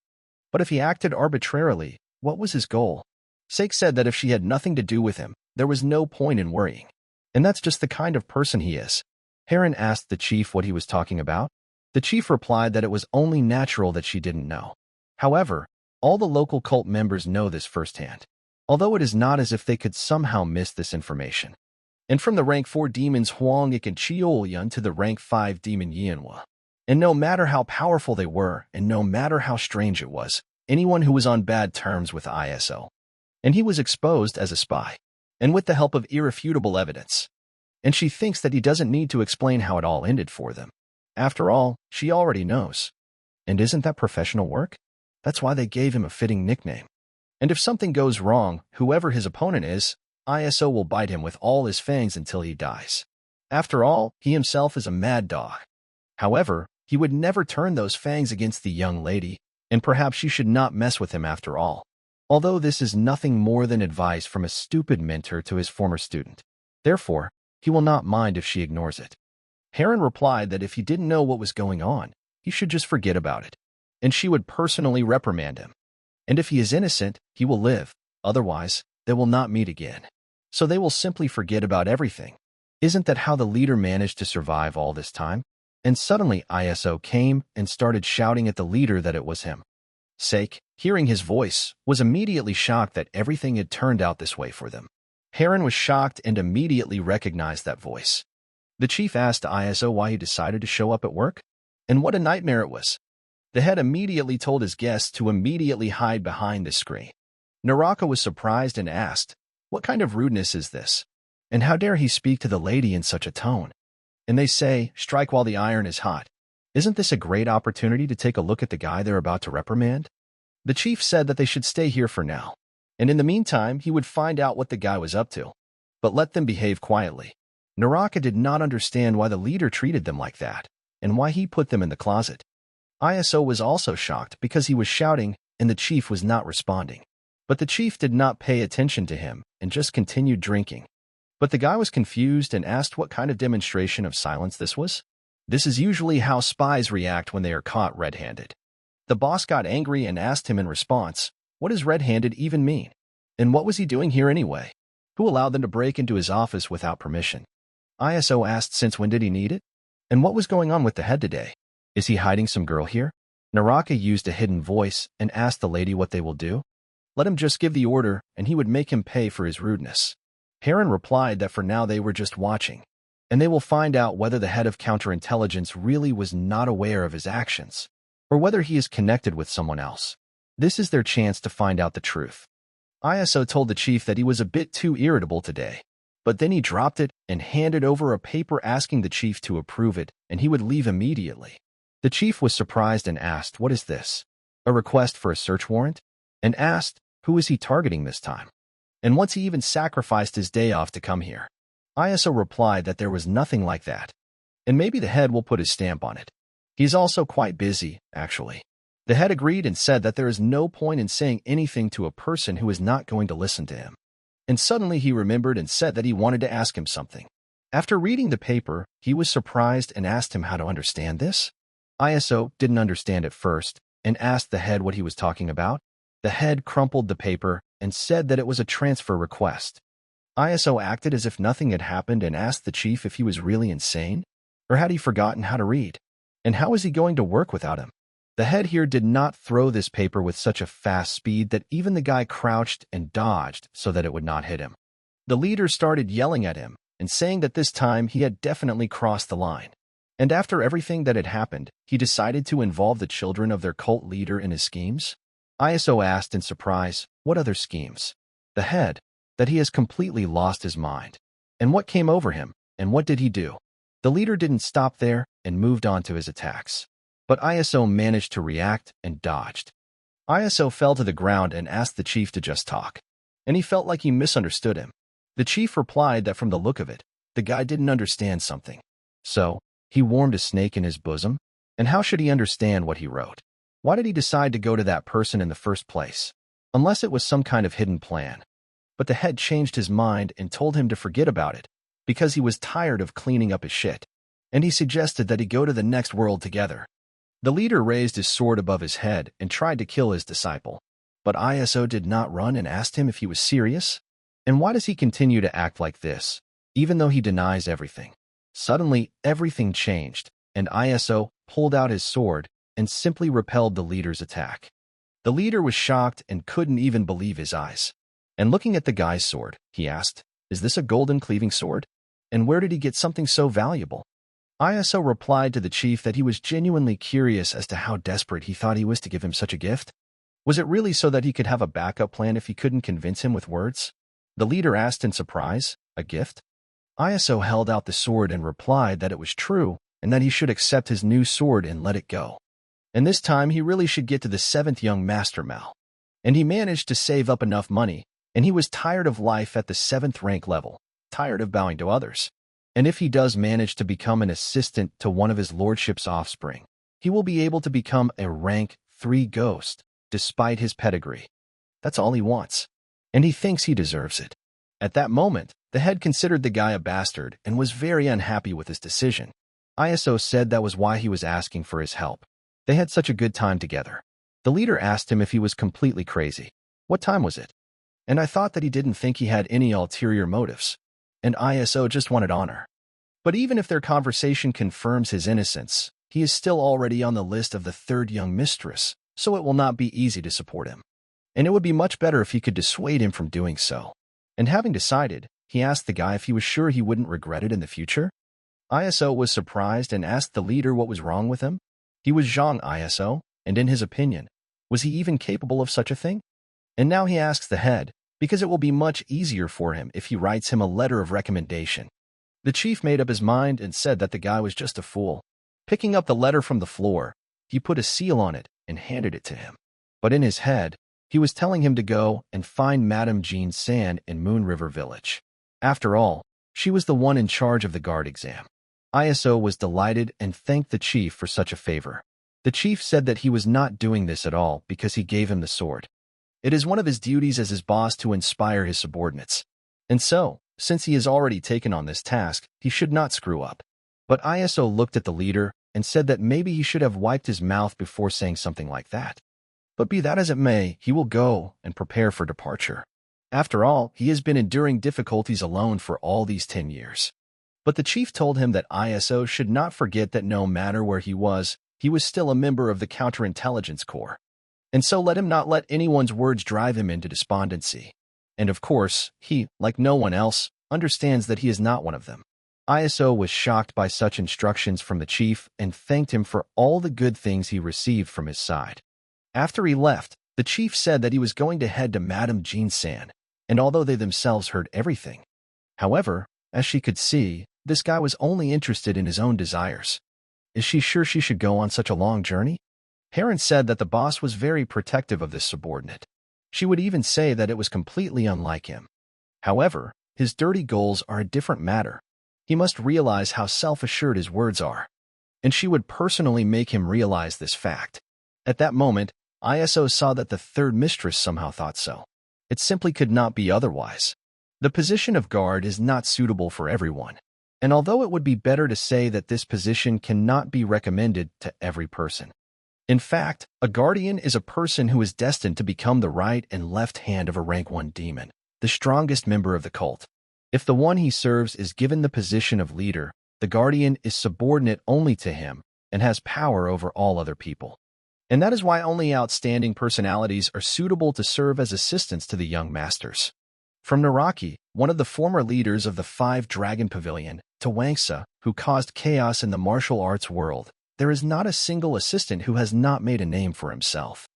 But if he acted arbitrarily, what was his goal? Sect said that if she had nothing to do with him, there was no point in worrying. And that's just the kind of person he is. Heron asked the chief what he was talking about. The chief replied that it was only natural that she didn't know. However, all the local cult members know this firsthand, although it is not as if they could somehow miss this information. And from the Rank 4 demons Huang Ik and Chiol-yun to the Rank 5 demon Yanhua. And no matter how powerful they were, and no matter how strange it was, anyone who was on bad terms with ISO. And he was exposed as a spy, and with the help of irrefutable evidence. And she thinks that he doesn't need to explain how it all ended for them. After all, she already knows. And isn't that professional work? That's why they gave him a fitting nickname. And if something goes wrong, whoever his opponent is, ISO will bite him with all his fangs until he dies. After all, he himself is a mad dog. However, he would never turn those fangs against the young lady, and perhaps she should not mess with him after all. Although this is nothing more than advice from a stupid mentor to his former student. Therefore, he will not mind if she ignores it. Heron replied that if he didn't know what was going on, he should just forget about it, and she would personally reprimand him. And if he is innocent, he will live. Otherwise, they will not meet again. So they will simply forget about everything. Isn't that how the leader managed to survive all this time? And suddenly ISO came and started shouting at the leader that it was him. Sect, hearing his voice, was immediately shocked that everything had turned out this way for them. Heron was shocked and immediately recognized that voice. The chief asked ISO why he decided to show up at work, and what a nightmare it was. The head immediately told his guests to immediately hide behind the screen. Naraka was surprised and asked, "What kind of rudeness is this?" And how dare he speak to the lady in such a tone? And they say, strike while the iron is hot. Isn't this a great opportunity to take a look at the guy they're about to reprimand? The chief said that they should stay here for now, and in the meantime, he would find out what the guy was up to, but let them behave quietly. Naraka did not understand why the leader treated them like that, and why he put them in the closet. ISO was also shocked because he was shouting and the chief was not responding. But the chief did not pay attention to him and just continued drinking. But the guy was confused and asked what kind of demonstration of silence this was. This is usually how spies react when they are caught red-handed. The boss got angry and asked him in response, what does red-handed even mean? And what was he doing here anyway? Who allowed them to break into his office without permission? ISO asked since when did he need it? And what was going on with the head today? Is he hiding some girl here? Naraka used a hidden voice and asked the lady what they will do. Let him just give the order and he would make him pay for his rudeness. Heron replied that for now they were just watching, and they will find out whether the head of counterintelligence really was not aware of his actions, or whether he is connected with someone else. This is their chance to find out the truth. ISO told the chief that he was a bit too irritable today, but then he dropped it and handed over a paper asking the chief to approve it, and he would leave immediately. The chief was surprised and asked, what is this? A request for a search warrant? And asked, who is he targeting this time? And once he even sacrificed his day off to come here. ISO replied that there was nothing like that, and maybe the head will put his stamp on it. He's also quite busy, actually. The head agreed and said that there is no point in saying anything to a person who is not going to listen to him. And suddenly he remembered and said that he wanted to ask him something. After reading the paper, he was surprised and asked him how to understand this. ISO didn't understand at first and asked the head what he was talking about. The head crumpled the paper and said that it was a transfer request. ISO acted as if nothing had happened and asked the chief if he was really insane, or had he forgotten how to read, and how was he going to work without him? The head here did not throw this paper with such a fast speed that even the guy crouched and dodged so that it would not hit him. The leader started yelling at him and saying that this time he had definitely crossed the line. And after everything that had happened, he decided to involve the children of their cult leader in his schemes? ISO asked in surprise, what other schemes? The head, that he has completely lost his mind. And what came over him, and what did he do? The leader didn't stop there and moved on to his attacks. But ISO managed to react and dodged. ISO fell to the ground and asked the chief to just talk. And he felt like he misunderstood him. The chief replied that from the look of it, the guy didn't understand something. So, he warmed a snake in his bosom? And how should he understand what he wrote? Why did he decide to go to that person in the first place? Unless it was some kind of hidden plan. But the head changed his mind and told him to forget about it, because he was tired of cleaning up his shit. And he suggested that he go to the next world together. The leader raised his sword above his head and tried to kill his disciple. But ISO did not run and asked him if he was serious. And why does he continue to act like this, even though he denies everything? Suddenly, everything changed, and ISO pulled out his sword and simply repelled the leader's attack. The leader was shocked and couldn't even believe his eyes. And looking at the guy's sword, he asked, is this a golden cleaving sword? And where did he get something so valuable? ISO replied to the chief that he was genuinely curious as to how desperate he thought he was to give him such a gift. Was it really so that he could have a backup plan if he couldn't convince him with words? The leader asked in surprise, a gift? ISO held out the sword and replied that it was true and that he should accept his new sword and let it go. And this time he really should get to the 7th young master Mal. And he managed to save up enough money, and he was tired of life at the 7th rank level, tired of bowing to others. And if he does manage to become an assistant to one of his lordship's offspring, he will be able to become a rank 3 ghost, despite his pedigree. That's all he wants. And he thinks he deserves it. At that moment, the head considered the guy a bastard and was very unhappy with his decision. ISO said that was why he was asking for his help. They had such a good time together. The leader asked him if he was completely crazy. What time was it? And I thought that he didn't think he had any ulterior motives. And ISO just wanted honor. But even if their conversation confirms his innocence, he is still already on the list of the 3rd young mistress, so it will not be easy to support him. And it would be much better if he could dissuade him from doing so. And having decided, he asked the guy if he was sure he wouldn't regret it in the future. ISO was surprised and asked the leader what was wrong with him. He was Zhang ISO, and in his opinion, was he even capable of such a thing? And now he asks the head, because it will be much easier for him if he writes him a letter of recommendation. The chief made up his mind and said that the guy was just a fool. Picking up the letter from the floor, he put a seal on it and handed it to him. But in his head, he was telling him to go and find Madame Jean San in Moon River Village. After all, she was the one in charge of the guard exam. ISO was delighted and thanked the chief for such a favor. The chief said that he was not doing this at all because he gave him the sword. It is one of his duties as his boss to inspire his subordinates. And so, since he has already taken on this task, he should not screw up. But ISO looked at the leader and said that maybe he should have wiped his mouth before saying something like that. But be that as it may, he will go and prepare for departure. After all, he has been enduring difficulties alone for all these 10 years. But the chief told him that ISO should not forget that no matter where he was still a member of the counterintelligence corps. And so let him not let anyone's words drive him into despondency. And of course, he, like no one else, understands that he is not one of them. ISO was shocked by such instructions from the chief and thanked him for all the good things he received from his side. After he left, the chief said that he was going to head to Madame Jean San, and although they themselves heard everything. However, as she could see, this guy was only interested in his own desires. Is she sure she should go on such a long journey? Heron said that the boss was very protective of this subordinate. She would even say that it was completely unlike him. However, his dirty goals are a different matter. He must realize how self-assured his words are. And she would personally make him realize this fact. At that moment, ISO saw that the third mistress somehow thought so. It simply could not be otherwise. The position of guard is not suitable for everyone. And although it would be better to say that this position cannot be recommended to every person. In fact, a guardian is a person who is destined to become the right and left hand of a rank 1 demon, the strongest member of the cult. If the one he serves is given the position of leader, the guardian is subordinate only to him and has power over all other people. And that is why only outstanding personalities are suitable to serve as assistants to the young masters. From Naraki, one of the former leaders of the 5-Dragon Pavilion, to Wangsa, who caused chaos in the martial arts world, there is not a single assistant who has not made a name for himself.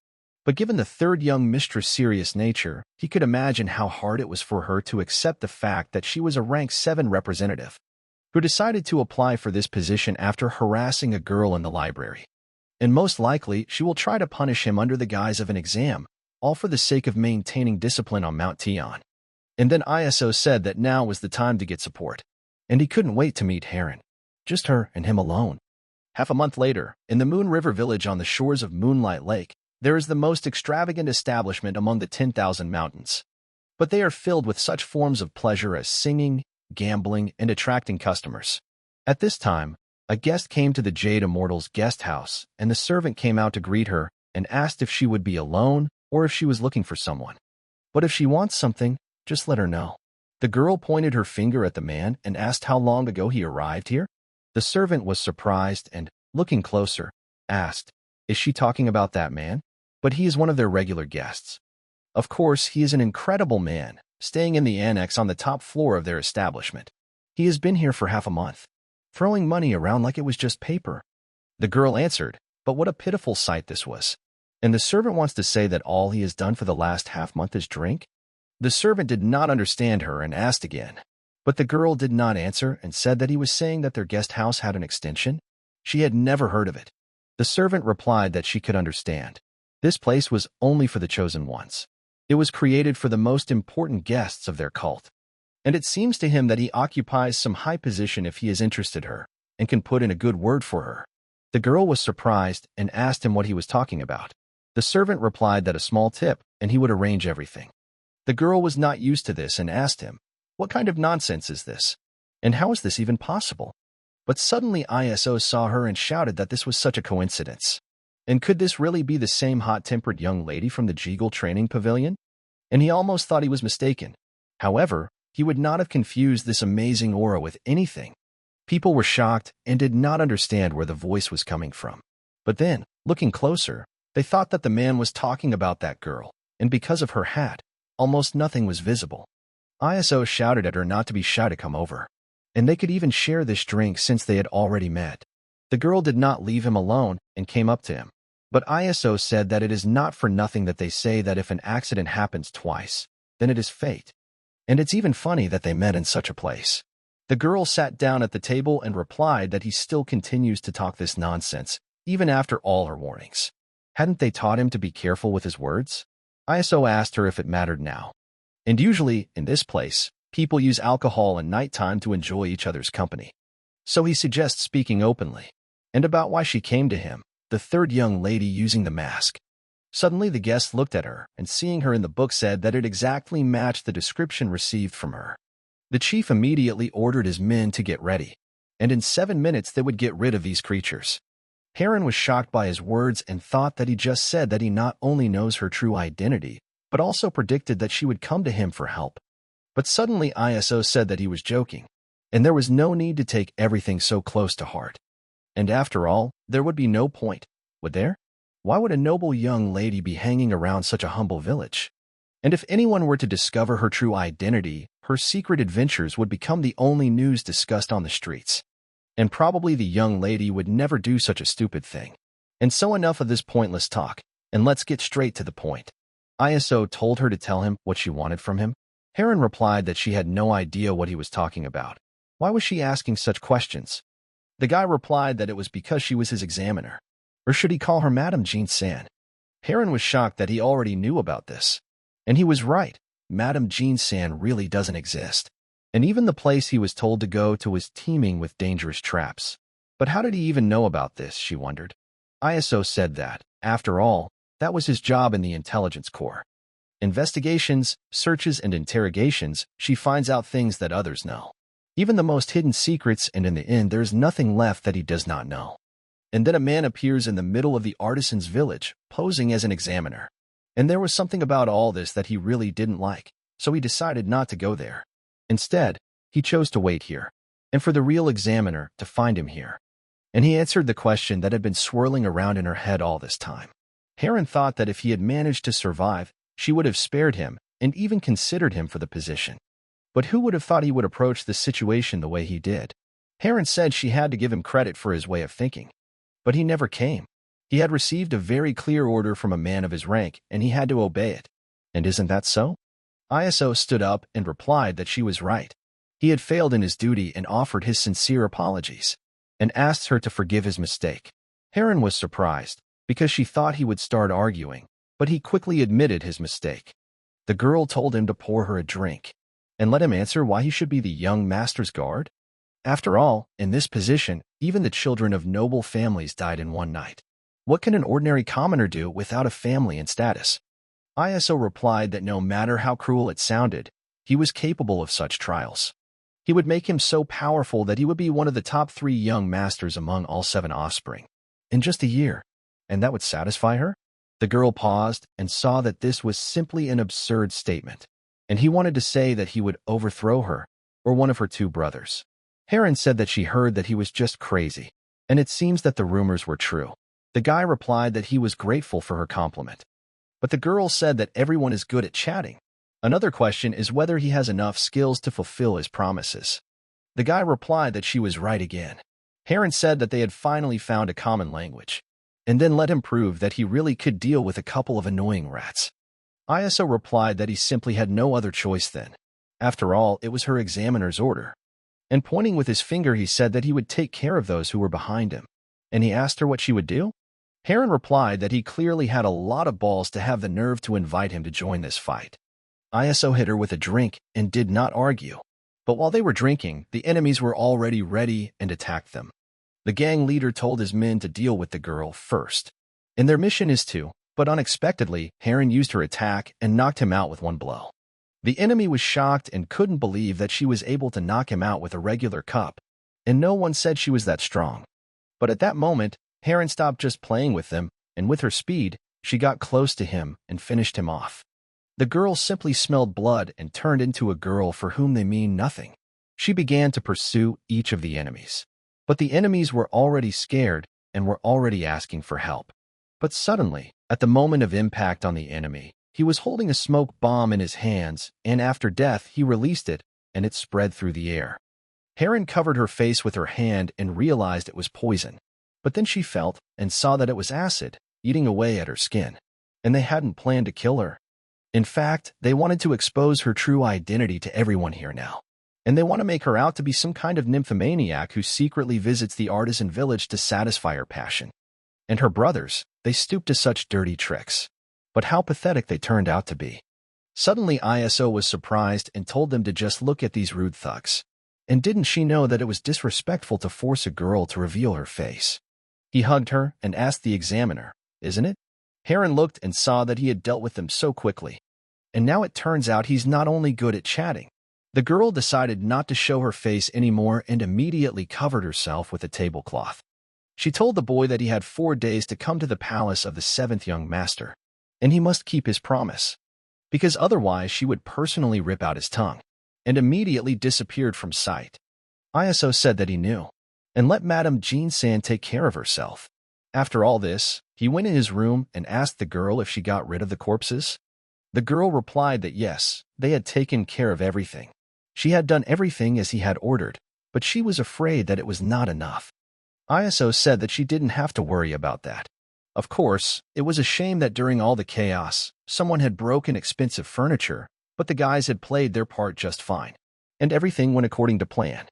But given the third young mistress' serious nature, he could imagine how hard it was for her to accept the fact that she was a rank 7 representative, who decided to apply for this position after harassing a girl in the library. And most likely, she will try to punish him under the guise of an exam, all for the sake of maintaining discipline on Mount Tion. And then ISO said that now was the time to get support. And he couldn't wait to meet Heron. Just her and him alone. Half a month later, in the Moon River Village on the shores of Moonlight Lake, there is the most extravagant establishment among the 10,000 mountains. But they are filled with such forms of pleasure as singing, gambling, and attracting customers. At this time, a guest came to the Jade Immortal's guest house, and the servant came out to greet her and asked if she would be alone or if she was looking for someone. But if she wants something, just let her know. The girl pointed her finger at the man and asked how long ago he arrived here. The servant was surprised and, looking closer, asked, "Is she talking about that man?" But he is one of their regular guests. Of course, he is an incredible man, staying in the annex on the top floor of their establishment. He has been here for half a month, throwing money around like it was just paper. The girl answered, but what a pitiful sight this was. And the servant wants to say that all he has done for the last half-month is drink? The servant did not understand her and asked again. But the girl did not answer and said that he was saying that their guest house had an extension. She had never heard of it. The servant replied that she could understand. This place was only for the chosen ones. It was created for the most important guests of their cult. And it seems to him that he occupies some high position if he is interested in her and can put in a good word for her. The girl was surprised and asked him what he was talking about. The servant replied that a small tip and he would arrange everything. The girl was not used to this and asked him, "What kind of nonsense is this? And how is this even possible?" But suddenly ISO saw her and shouted that this was such a coincidence. And could this really be the same hot-tempered young lady from the Jeagle training pavilion? And he almost thought he was mistaken. However, he would not have confused this amazing aura with anything. People were shocked and did not understand where the voice was coming from. But then, looking closer, they thought that the man was talking about that girl, and because of her hat, almost nothing was visible. ISO shouted at her not to be shy to come over. And they could even share this drink since they had already met. The girl did not leave him alone and came up to him. But ISO said that it is not for nothing that they say that if an accident happens twice, then it is fate. And it's even funny that they met in such a place. The girl sat down at the table and replied that he still continues to talk this nonsense, even after all her warnings. Hadn't they taught him to be careful with his words? ISO asked her if it mattered now. And usually, in this place, people use alcohol at nighttime to enjoy each other's company. So he suggests speaking openly, and about why she came to him, the third young lady using the mask. Suddenly the guest looked at her, and seeing her in the book said that it exactly matched the description received from her. The chief immediately ordered his men to get ready, and in 7 minutes they would get rid of these creatures. Heron was shocked by his words and thought that he just said that he not only knows her true identity, but also predicted that she would come to him for help. But suddenly ISO said that he was joking, and there was no need to take everything so close to heart. And after all, there would be no point, would there? Why would a noble young lady be hanging around such a humble village? And if anyone were to discover her true identity, her secret adventures would become the only news discussed on the streets. And probably the young lady would never do such a stupid thing. And so enough of this pointless talk, and let's get straight to the point. ISO told her to tell him what she wanted from him. Heron replied that she had no idea what he was talking about. Why was she asking such questions? The guy replied that it was because she was his examiner. Or should he call her Madame Jean-san? Heron was shocked that he already knew about this. And he was right. Madame Jean-san really doesn't exist. And even the place he was told to go to was teeming with dangerous traps. But how did he even know about this, she wondered. ISO said that, after all, that was his job in the intelligence corps. Investigations, searches, and interrogations, she finds out things that others know. Even the most hidden secrets, and in the end there is nothing left that he does not know. And then a man appears in the middle of the artisan's village, posing as an examiner. And there was something about all this that he really didn't like, so he decided not to go there. Instead, he chose to wait here, and for the real examiner to find him here. And he answered the question that had been swirling around in her head all this time. Heron thought that if he had managed to survive, she would have spared him and even considered him for the position. But who would have thought he would approach the situation the way he did? Heron said she had to give him credit for his way of thinking. But he never came. He had received a very clear order from a man of his rank, and he had to obey it. And isn't that so? ISO stood up and replied that she was right. He had failed in his duty and offered his sincere apologies, and asked her to forgive his mistake. Heron was surprised, because she thought he would start arguing, but he quickly admitted his mistake. The girl told him to pour her a drink, and let him answer why he should be the young master's guard. After all, in this position, even the children of noble families died in one night. What can an ordinary commoner do without a family and status? ISO replied that no matter how cruel it sounded, he was capable of such trials. He would make him so powerful that he would be one of the top 3 young masters among all 7 offspring. In just a year. And that would satisfy her? The girl paused and saw that this was simply an absurd statement. And he wanted to say that he would overthrow her, or one of her 2 brothers. Heron said that she heard that he was just crazy, and it seems that the rumors were true. The guy replied that he was grateful for her compliment. But the girl said that everyone is good at chatting. Another question is whether he has enough skills to fulfill his promises. The guy replied that she was right again. Heron said that they had finally found a common language, and then let him prove that he really could deal with a couple of annoying rats. ISO replied that he simply had no other choice then. After all, it was her examiner's order. And pointing with his finger, he said that he would take care of those who were behind him. And he asked her what she would do? Heron replied that he clearly had a lot of balls to have the nerve to invite him to join this fight. ISO hit her with a drink and did not argue. But while they were drinking, the enemies were already ready and attacked them. The gang leader told his men to deal with the girl first. And their mission is to, but unexpectedly, Heron used her attack and knocked him out with one blow. The enemy was shocked and couldn't believe that she was able to knock him out with a regular cup, and no one said she was that strong. But at that moment, Heron stopped just playing with them, and with her speed, she got close to him and finished him off. The girl simply smelled blood and turned into a girl for whom they mean nothing. She began to pursue each of the enemies. But the enemies were already scared and were already asking for help. But suddenly, at the moment of impact on the enemy, he was holding a smoke bomb in his hands, and after death he released it, and it spread through the air. Heron covered her face with her hand and realized it was poison. But then she felt and saw that it was acid, eating away at her skin. And they hadn't planned to kill her. In fact, they wanted to expose her true identity to everyone here now. And they want to make her out to be some kind of nymphomaniac who secretly visits the artisan village to satisfy her passion. And her brothers, they stooped to such dirty tricks. But how pathetic they turned out to be. Suddenly ISO was surprised and told them to just look at these rude thugs. And didn't she know that it was disrespectful to force a girl to reveal her face? He hugged her and asked the examiner, "Isn't it?" Heron looked and saw that he had dealt with them so quickly. And now it turns out he's not only good at chatting. The girl decided not to show her face anymore and immediately covered herself with a tablecloth. She told the boy that he had 4 days to come to the palace of the 7th young master, and he must keep his promise, because otherwise she would personally rip out his tongue, and immediately disappeared from sight. ISO said that he knew, and let Madame Jean-san take care of herself. After all this, he went in his room and asked the girl if she got rid of the corpses. The girl replied that yes, they had taken care of everything. She had done everything as he had ordered, but she was afraid that it was not enough. ISO said that she didn't have to worry about that. Of course, it was a shame that during all the chaos, someone had broken expensive furniture, but the guys had played their part just fine, and everything went according to plan.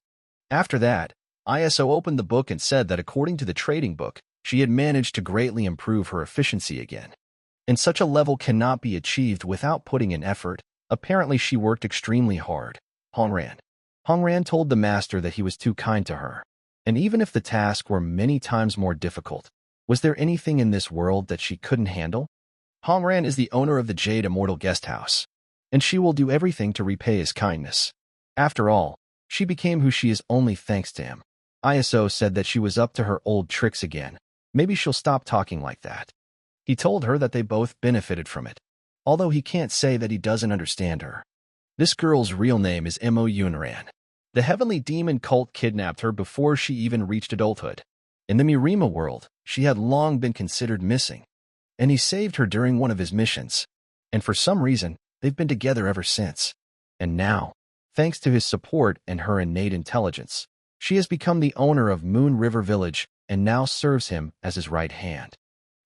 After that, ISO opened the book and said that according to the trading book, she had managed to greatly improve her efficiency again. And such a level cannot be achieved without putting in effort. Apparently she worked extremely hard. Hongran told the master that he was too kind to her. And even if the task were many times more difficult, was there anything in this world that she couldn't handle? Hongran is the owner of the Jade Immortal Guest House, and she will do everything to repay his kindness. After all, she became who she is only thanks to him. ISO said that she was up to her old tricks again. Maybe she'll stop talking like that. He told her that they both benefited from it, although he can't say that he doesn't understand her. This girl's real name is Mo Yunran. The heavenly demon cult kidnapped her before she even reached adulthood. In the Murima world, she had long been considered missing, and he saved her during one of his missions. And for some reason, they've been together ever since. And now, thanks to his support and her innate intelligence, she has become the owner of Moon River Village and now serves him as his right hand.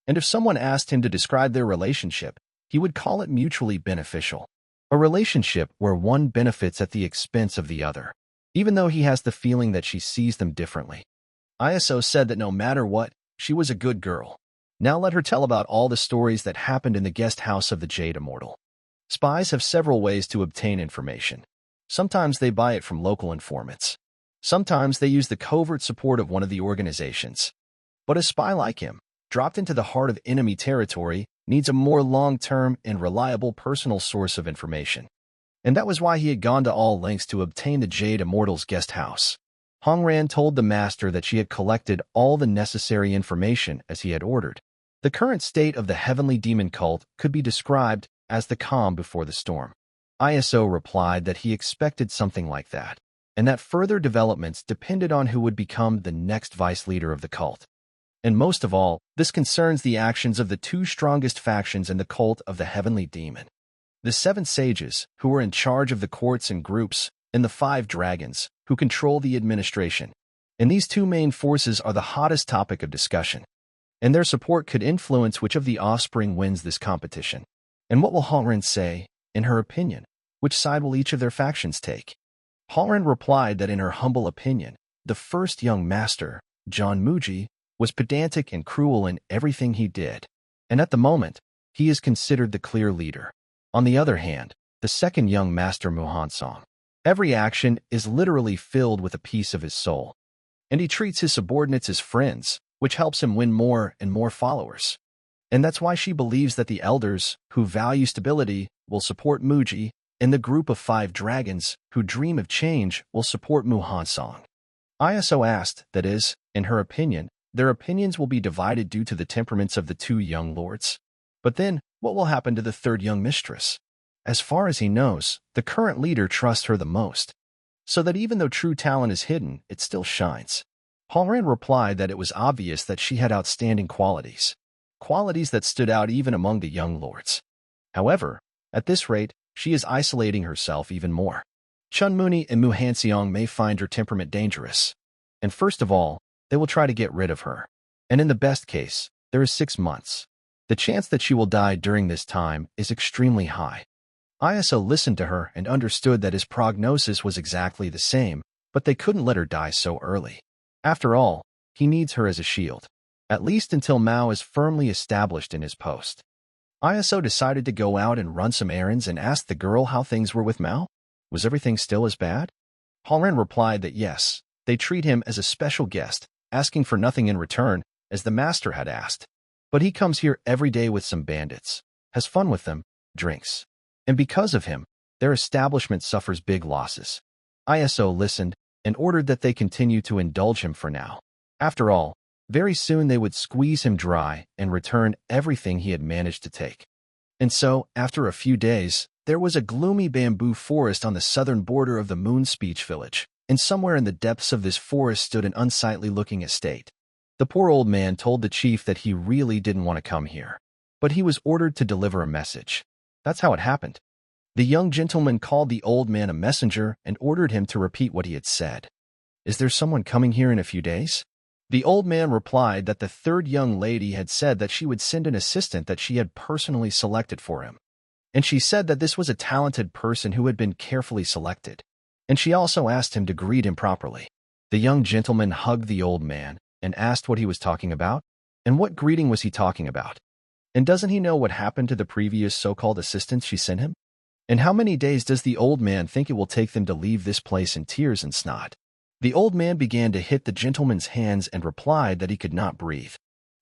And if someone asked him to describe their relationship, he would call it mutually beneficial. A relationship where one benefits at the expense of the other, even though he has the feeling that she sees them differently. ISO said that no matter what, she was a good girl. Now let her tell about all the stories that happened in the guest house of the Jade Immortal. Spies have several ways to obtain information. Sometimes they buy it from local informants. Sometimes they use the covert support of one of the organizations. But a spy like him, dropped into the heart of enemy territory, needs a more long-term and reliable personal source of information. And that was why he had gone to all lengths to obtain the Jade Immortal's guest house. Hongran told the master that she had collected all the necessary information as he had ordered. The current state of the heavenly demon cult could be described as the calm before the storm. ISO replied that he expected something like that, and that further developments depended on who would become the next vice leader of the cult. And most of all, this concerns the actions of the 2 strongest factions in the cult of the heavenly demon. The 7 sages, who were in charge of the courts and groups, and the 5 dragons, who control the administration. And these 2 main forces are the hottest topic of discussion. And their support could influence which of the offspring wins this competition. And what will Hongren say, in her opinion? Which side will each of their factions take? Hongren replied that in her humble opinion, the first young master, John Muji, was pedantic and cruel in everything he did, and at the moment, he is considered the clear leader. On the other hand, the second young master Muhansong, every action is literally filled with a piece of his soul, and he treats his subordinates as friends, which helps him win more and more followers. And that's why she believes that the elders, who value stability, will support Muji, and the group of 5 dragons, who dream of change, will support Muhansong. ISO asked, that is, in her opinion, their opinions will be divided due to the temperaments of the 2 young lords. But then, what will happen to the 3rd young mistress? As far as he knows, the current leader trusts her the most, so that even though true talent is hidden, it still shines. Hongren replied that it was obvious that she had outstanding qualities that stood out even among the young lords. However, at this rate, she is isolating herself even more. Chun Muni and Mu Hanseong may find her temperament dangerous, and first of all, they will try to get rid of her. And in the best case, there is 6 months. The chance that she will die during this time is extremely high. ISO listened to her and understood that his prognosis was exactly the same, but they couldn't let her die so early. After all, he needs her as a shield, at least until Mao is firmly established in his post. ISO decided to go out and run some errands and asked the girl how things were with Mao. Was everything still as bad? Halren replied that yes, they treat him as a special guest, asking for nothing in return, as the master had asked. But he comes here every day with some bandits, has fun with them, drinks. And because of him, their establishment suffers big losses. ISO listened and ordered that they continue to indulge him for now. After all, very soon they would squeeze him dry and return everything he had managed to take. And so, after a few days, there was a gloomy bamboo forest on the southern border of the Moon Speech Village, and somewhere in the depths of this forest stood an unsightly-looking estate. The poor old man told the chief that he really didn't want to come here, but he was ordered to deliver a message. That's how it happened. The young gentleman called the old man a messenger and ordered him to repeat what he had said. Is there someone coming here in a few days? The old man replied that the third young lady had said that she would send an assistant that she had personally selected for him. And she said that this was a talented person who had been carefully selected. And she also asked him to greet him properly. The young gentleman hugged the old man and asked what he was talking about, and what greeting was he talking about. And doesn't he know what happened to the previous so-called assistants she sent him? And how many days does the old man think it will take them to leave this place in tears and snot? The old man began to hit the gentleman's hands and replied that he could not breathe.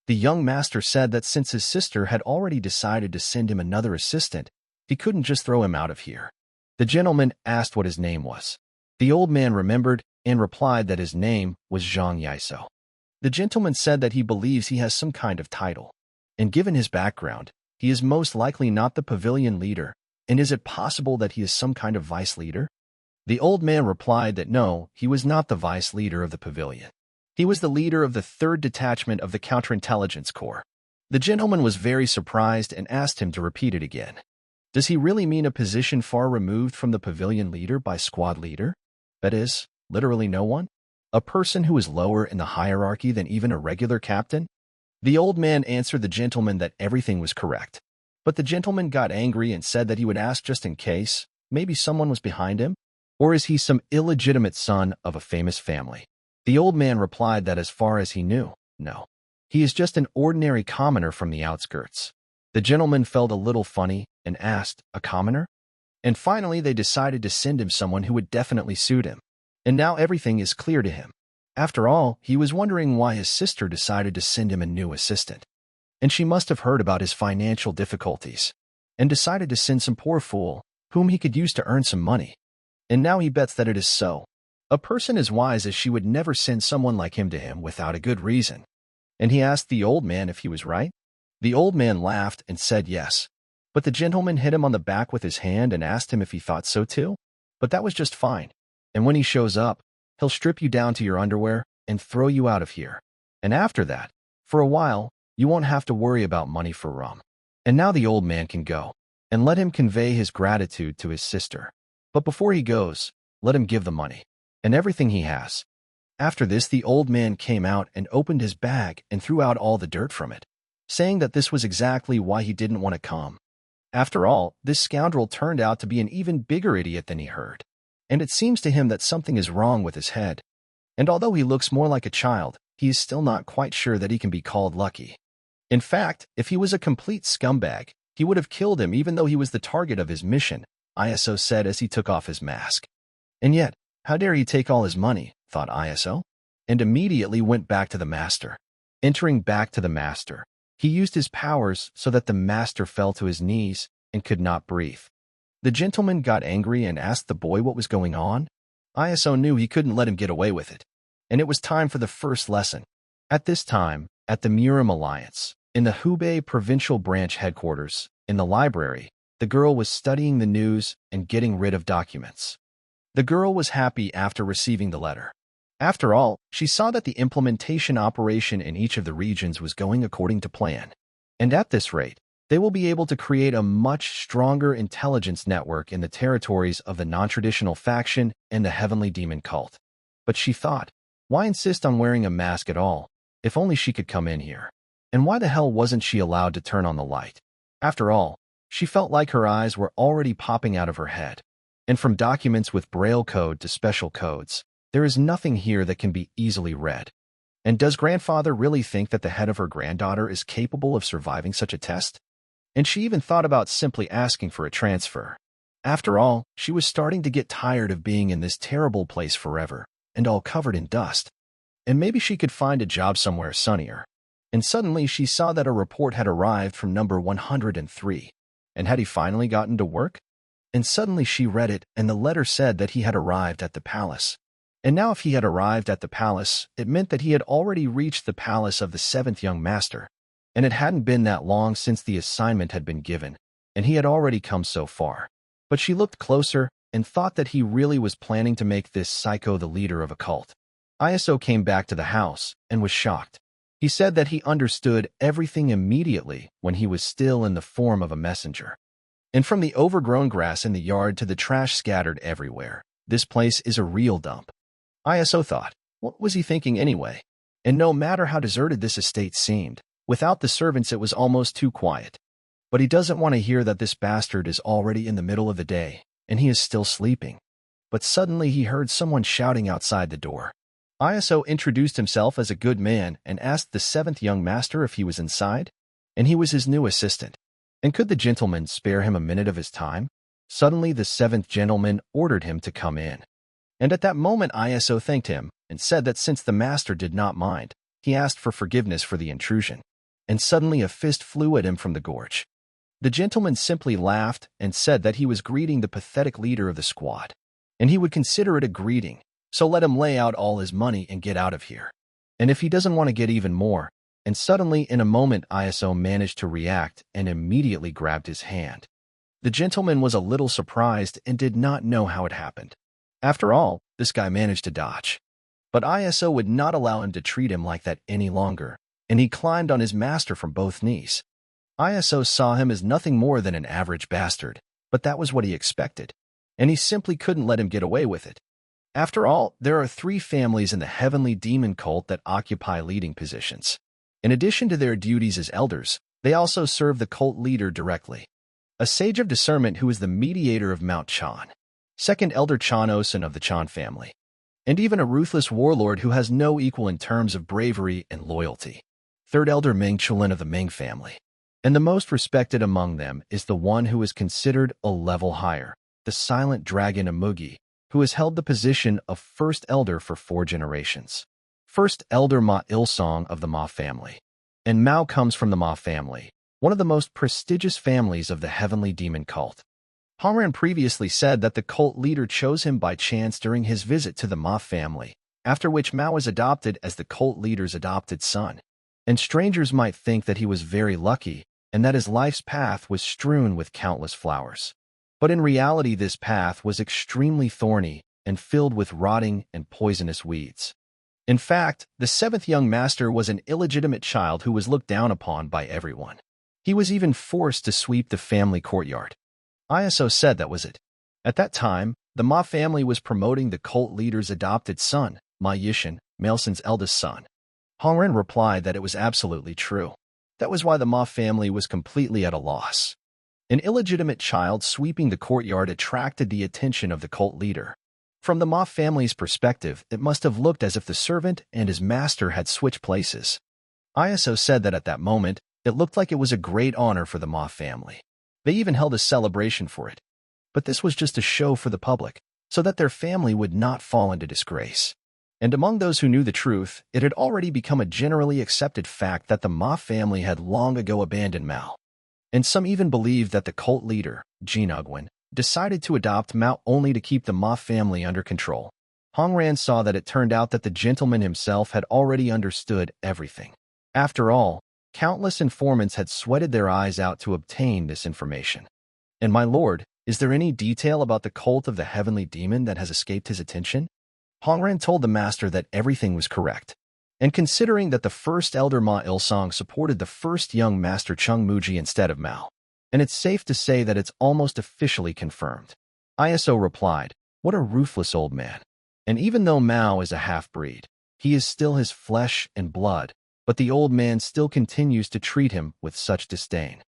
The young master said that since his sister had already decided to send him another assistant, he couldn't just throw him out of here. The gentleman asked what his name was. The old man remembered and replied that his name was Zhang Yaiso. The gentleman said that he believes he has some kind of title, and given his background, he is most likely not the pavilion leader, and is it possible that he is some kind of vice leader? The old man replied that no, he was not the vice leader of the pavilion. He was the leader of the 3rd detachment of the counterintelligence corps. The gentleman was very surprised and asked him to repeat it again. Does he really mean a position far removed from the pavilion leader by squad leader? That is, literally no one? A person who is lower in the hierarchy than even a regular captain? The old man answered the gentleman that everything was correct. But the gentleman got angry and said that he would ask just in case, maybe someone was behind him? Or is he some illegitimate son of a famous family? The old man replied that as far as he knew, no. He is just an ordinary commoner from the outskirts. The gentleman felt a little funny and asked, a commoner? And finally they decided to send him someone who would definitely suit him. And now everything is clear to him. After all, he was wondering why his sister decided to send him a new assistant. And she must have heard about his financial difficulties and decided to send some poor fool whom he could use to earn some money. And now he bets that it is so. A person as wise as she would never send someone like him to him without a good reason. And he asked the old man if he was right. The old man laughed and said yes. But the gentleman hit him on the back with his hand and asked him if he thought so too. But that was just fine. And when he shows up, he'll strip you down to your underwear and throw you out of here. And after that, for a while, you won't have to worry about money for rum. And now the old man can go, and let him convey his gratitude to his sister. But before he goes, let him give the money, and everything he has. After this, the old man came out and opened his bag and threw out all the dirt from it, saying that this was exactly why he didn't want to come. After all, this scoundrel turned out to be an even bigger idiot than he heard. And it seems to him that something is wrong with his head. And although he looks more like a child, he is still not quite sure that he can be called lucky. In fact, if he was a complete scumbag, he would have killed him even though he was the target of his mission, ISO said as he took off his mask. And yet, how dare he take all his money, thought ISO, and immediately went back to the master. Entering back to the master, he used his powers so that the master fell to his knees and could not breathe. The gentleman got angry and asked the boy what was going on. ISO knew he couldn't let him get away with it, and it was time for the first lesson. At this time, at the Murim Alliance, in the Hubei provincial branch headquarters, in the library, the girl was studying the news and getting rid of documents. The girl was happy after receiving the letter. After all, she saw that the implementation operation in each of the regions was going according to plan. And at this rate, they will be able to create a much stronger intelligence network in the territories of the non-traditional faction and the heavenly demon cult. But she thought, why insist on wearing a mask at all, if only she could come in here? And why the hell wasn't she allowed to turn on the light? After all, she felt like her eyes were already popping out of her head. And from documents with Braille code to special codes, there is nothing here that can be easily read. And does grandfather really think that the head of her granddaughter is capable of surviving such a test? And she even thought about simply asking for a transfer. After all, she was starting to get tired of being in this terrible place forever, and all covered in dust. And maybe she could find a job somewhere sunnier. And suddenly she saw that a report had arrived from number 103. And had he finally gotten to work? And suddenly she read it, and the letter said that he had arrived at the palace. And now if he had arrived at the palace, it meant that he had already reached the palace of the seventh young master. And it hadn't been that long since the assignment had been given, and he had already come so far. But she looked closer and thought that he really was planning to make this psycho the leader of a cult. ISO came back to the house and was shocked. He said that he understood everything immediately when he was still in the form of a messenger. And from the overgrown grass in the yard to the trash scattered everywhere, this place is a real dump. ISO thought, what was he thinking anyway? And no matter how deserted this estate seemed, without the servants it was almost too quiet. But he doesn't want to hear that this bastard is already in the middle of the day, and he is still sleeping. But suddenly he heard someone shouting outside the door. ISO introduced himself as a good man and asked the seventh young master if he was inside, and he was his new assistant. And could the gentleman spare him a minute of his time? Suddenly the seventh gentleman ordered him to come in. And at that moment ISO thanked him and said that since the master did not mind, he asked for forgiveness for the intrusion. And suddenly a fist flew at him from the gorge. The gentleman simply laughed and said that he was greeting the pathetic leader of the squad, and he would consider it a greeting, so let him lay out all his money and get out of here. And if he doesn't want to get even more, and suddenly in a moment ISO managed to react and immediately grabbed his hand. The gentleman was a little surprised and did not know how it happened. After all, this guy managed to dodge. But ISO would not allow him to treat him like that any longer, and he climbed on his master from both knees. ISO saw him as nothing more than an average bastard, but that was what he expected, and he simply couldn't let him get away with it. After all, there are 3 families in the heavenly demon cult that occupy leading positions. In addition to their duties as elders, they also serve the cult leader directly. A sage of discernment who is the mediator of Mount Chan, second elder Chan Osun of the Chan family, and even a ruthless warlord who has no equal in terms of bravery and loyalty, third elder Meng Chulin of the Meng family. And the most respected among them is the one who is considered a level higher, the silent dragon Amugi, who has held the position of first elder for 4 generations. First elder Ma Ilsong of the Ma family. And Mao comes from the Ma family, one of the most prestigious families of the heavenly demon cult. Hongren previously said that the cult leader chose him by chance during his visit to the Ma family, after which Mao was adopted as the cult leader's adopted son. And strangers might think that he was very lucky, and that his life's path was strewn with countless flowers. But in reality this path was extremely thorny and filled with rotting and poisonous weeds. In fact, the 7th young master was an illegitimate child who was looked down upon by everyone. He was even forced to sweep the family courtyard. ISO said that was it. At that time, the Ma family was promoting the cult leader's adopted son, Ma Yishan, Maelson's eldest son. Hongren replied that it was absolutely true. That was why the Ma family was completely at a loss. An illegitimate child sweeping the courtyard attracted the attention of the cult leader. From the Ma family's perspective, it must have looked as if the servant and his master had switched places. ISO said that at that moment, it looked like it was a great honor for the Ma family. They even held a celebration for it. But this was just a show for the public, so that their family would not fall into disgrace. And among those who knew the truth, it had already become a generally accepted fact that the Ma family had long ago abandoned Mao. And some even believed that the cult leader, Jin Ugwin, decided to adopt Mao only to keep the Ma family under control. Hongran saw that it turned out that the gentleman himself had already understood everything. After all, countless informants had sweated their eyes out to obtain this information. And my lord, is there any detail about the cult of the heavenly demon that has escaped his attention? Hongran told the master that everything was correct. And considering that the first elder Ma Ilsong supported the first young master Chung Muji instead of Mao, and it's safe to say that it's almost officially confirmed. ISO replied, what a ruthless old man. And even though Mao is a half-breed, he is still his flesh and blood, but the old man still continues to treat him with such disdain.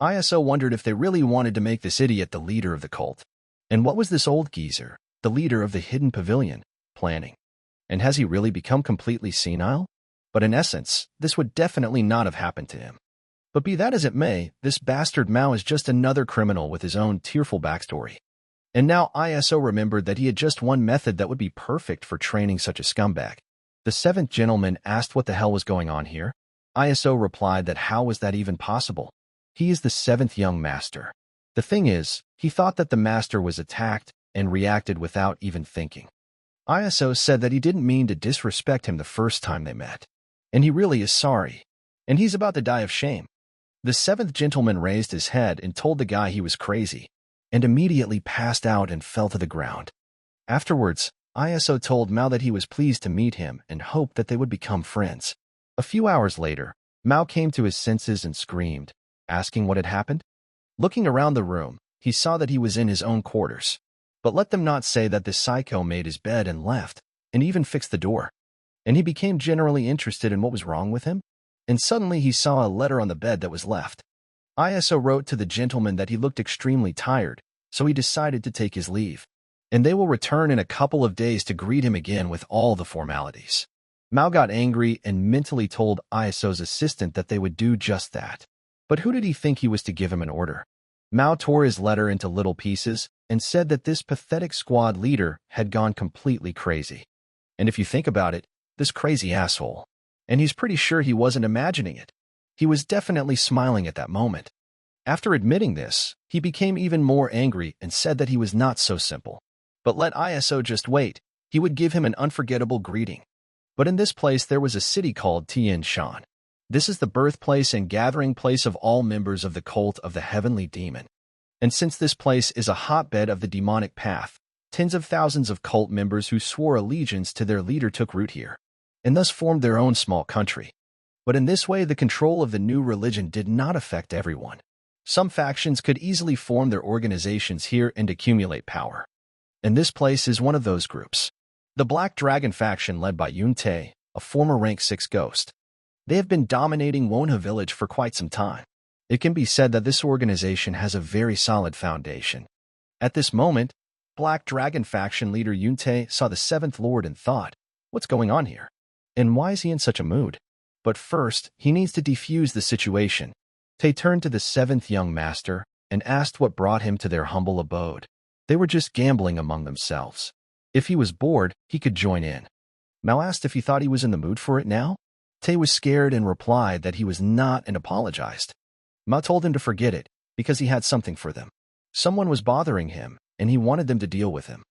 ISO wondered if they really wanted to make this idiot the leader of the cult. And what was this old geezer, the leader of the hidden pavilion, planning? And has he really become completely senile? But in essence, this would definitely not have happened to him. But be that as it may, this bastard Mao is just another criminal with his own tearful backstory. And now ISO remembered that he had just one method that would be perfect for training such a scumbag. The seventh gentleman asked what the hell was going on here. ISO replied that how was that even possible? He is the seventh young master. The thing is, he thought that the master was attacked and reacted without even thinking. ISO said that he didn't mean to disrespect him the first time they met. And he really is sorry. And he's about to die of shame. The seventh gentleman raised his head and told the guy he was crazy, and immediately passed out and fell to the ground. Afterwards, ISO told Mao that he was pleased to meet him and hoped that they would become friends. A few hours later, Mao came to his senses and screamed, asking what had happened. Looking around the room, he saw that he was in his own quarters. But let them not say that this psycho made his bed and left, and even fixed the door. And he became generally interested in what was wrong with him. And suddenly he saw a letter on the bed that was left. ISO wrote to the gentleman that he looked extremely tired, so he decided to take his leave. And they will return in a couple of days to greet him again with all the formalities. Mao got angry and mentally told ISO's assistant that they would do just that. But who did he think he was to give him an order? Mao tore his letter into little pieces and said that this pathetic squad leader had gone completely crazy. And if you think about it, this crazy asshole. And he's pretty sure he wasn't imagining it. He was definitely smiling at that moment. After admitting this, he became even more angry and said that he was not so simple. But let ISO just wait, he would give him an unforgettable greeting. But in this place there was a city called Tian Shan. This is the birthplace and gathering place of all members of the cult of the heavenly demon. And since this place is a hotbed of the demonic path, tens of thousands of cult members who swore allegiance to their leader took root here, and thus formed their own small country. But in this way, the control of the new religion did not affect everyone. Some factions could easily form their organizations here and accumulate power. And this place is one of those groups. The Black Dragon faction led by Yun Tae, a former rank 6 ghost. They have been dominating Wonha village for quite some time. It can be said that this organization has a very solid foundation. At this moment, Black Dragon faction leader Yun Tae saw the seventh lord and thought, what's going on here? And why is he in such a mood? But first, he needs to defuse the situation. Tae turned to the seventh young master and asked what brought him to their humble abode. They were just gambling among themselves. If he was bored, he could join in. Mao asked if he thought he was in the mood for it now. Tae was scared and replied that he was not and apologized. Mao told him to forget it, because he had something for them. Someone was bothering him, and he wanted them to deal with him.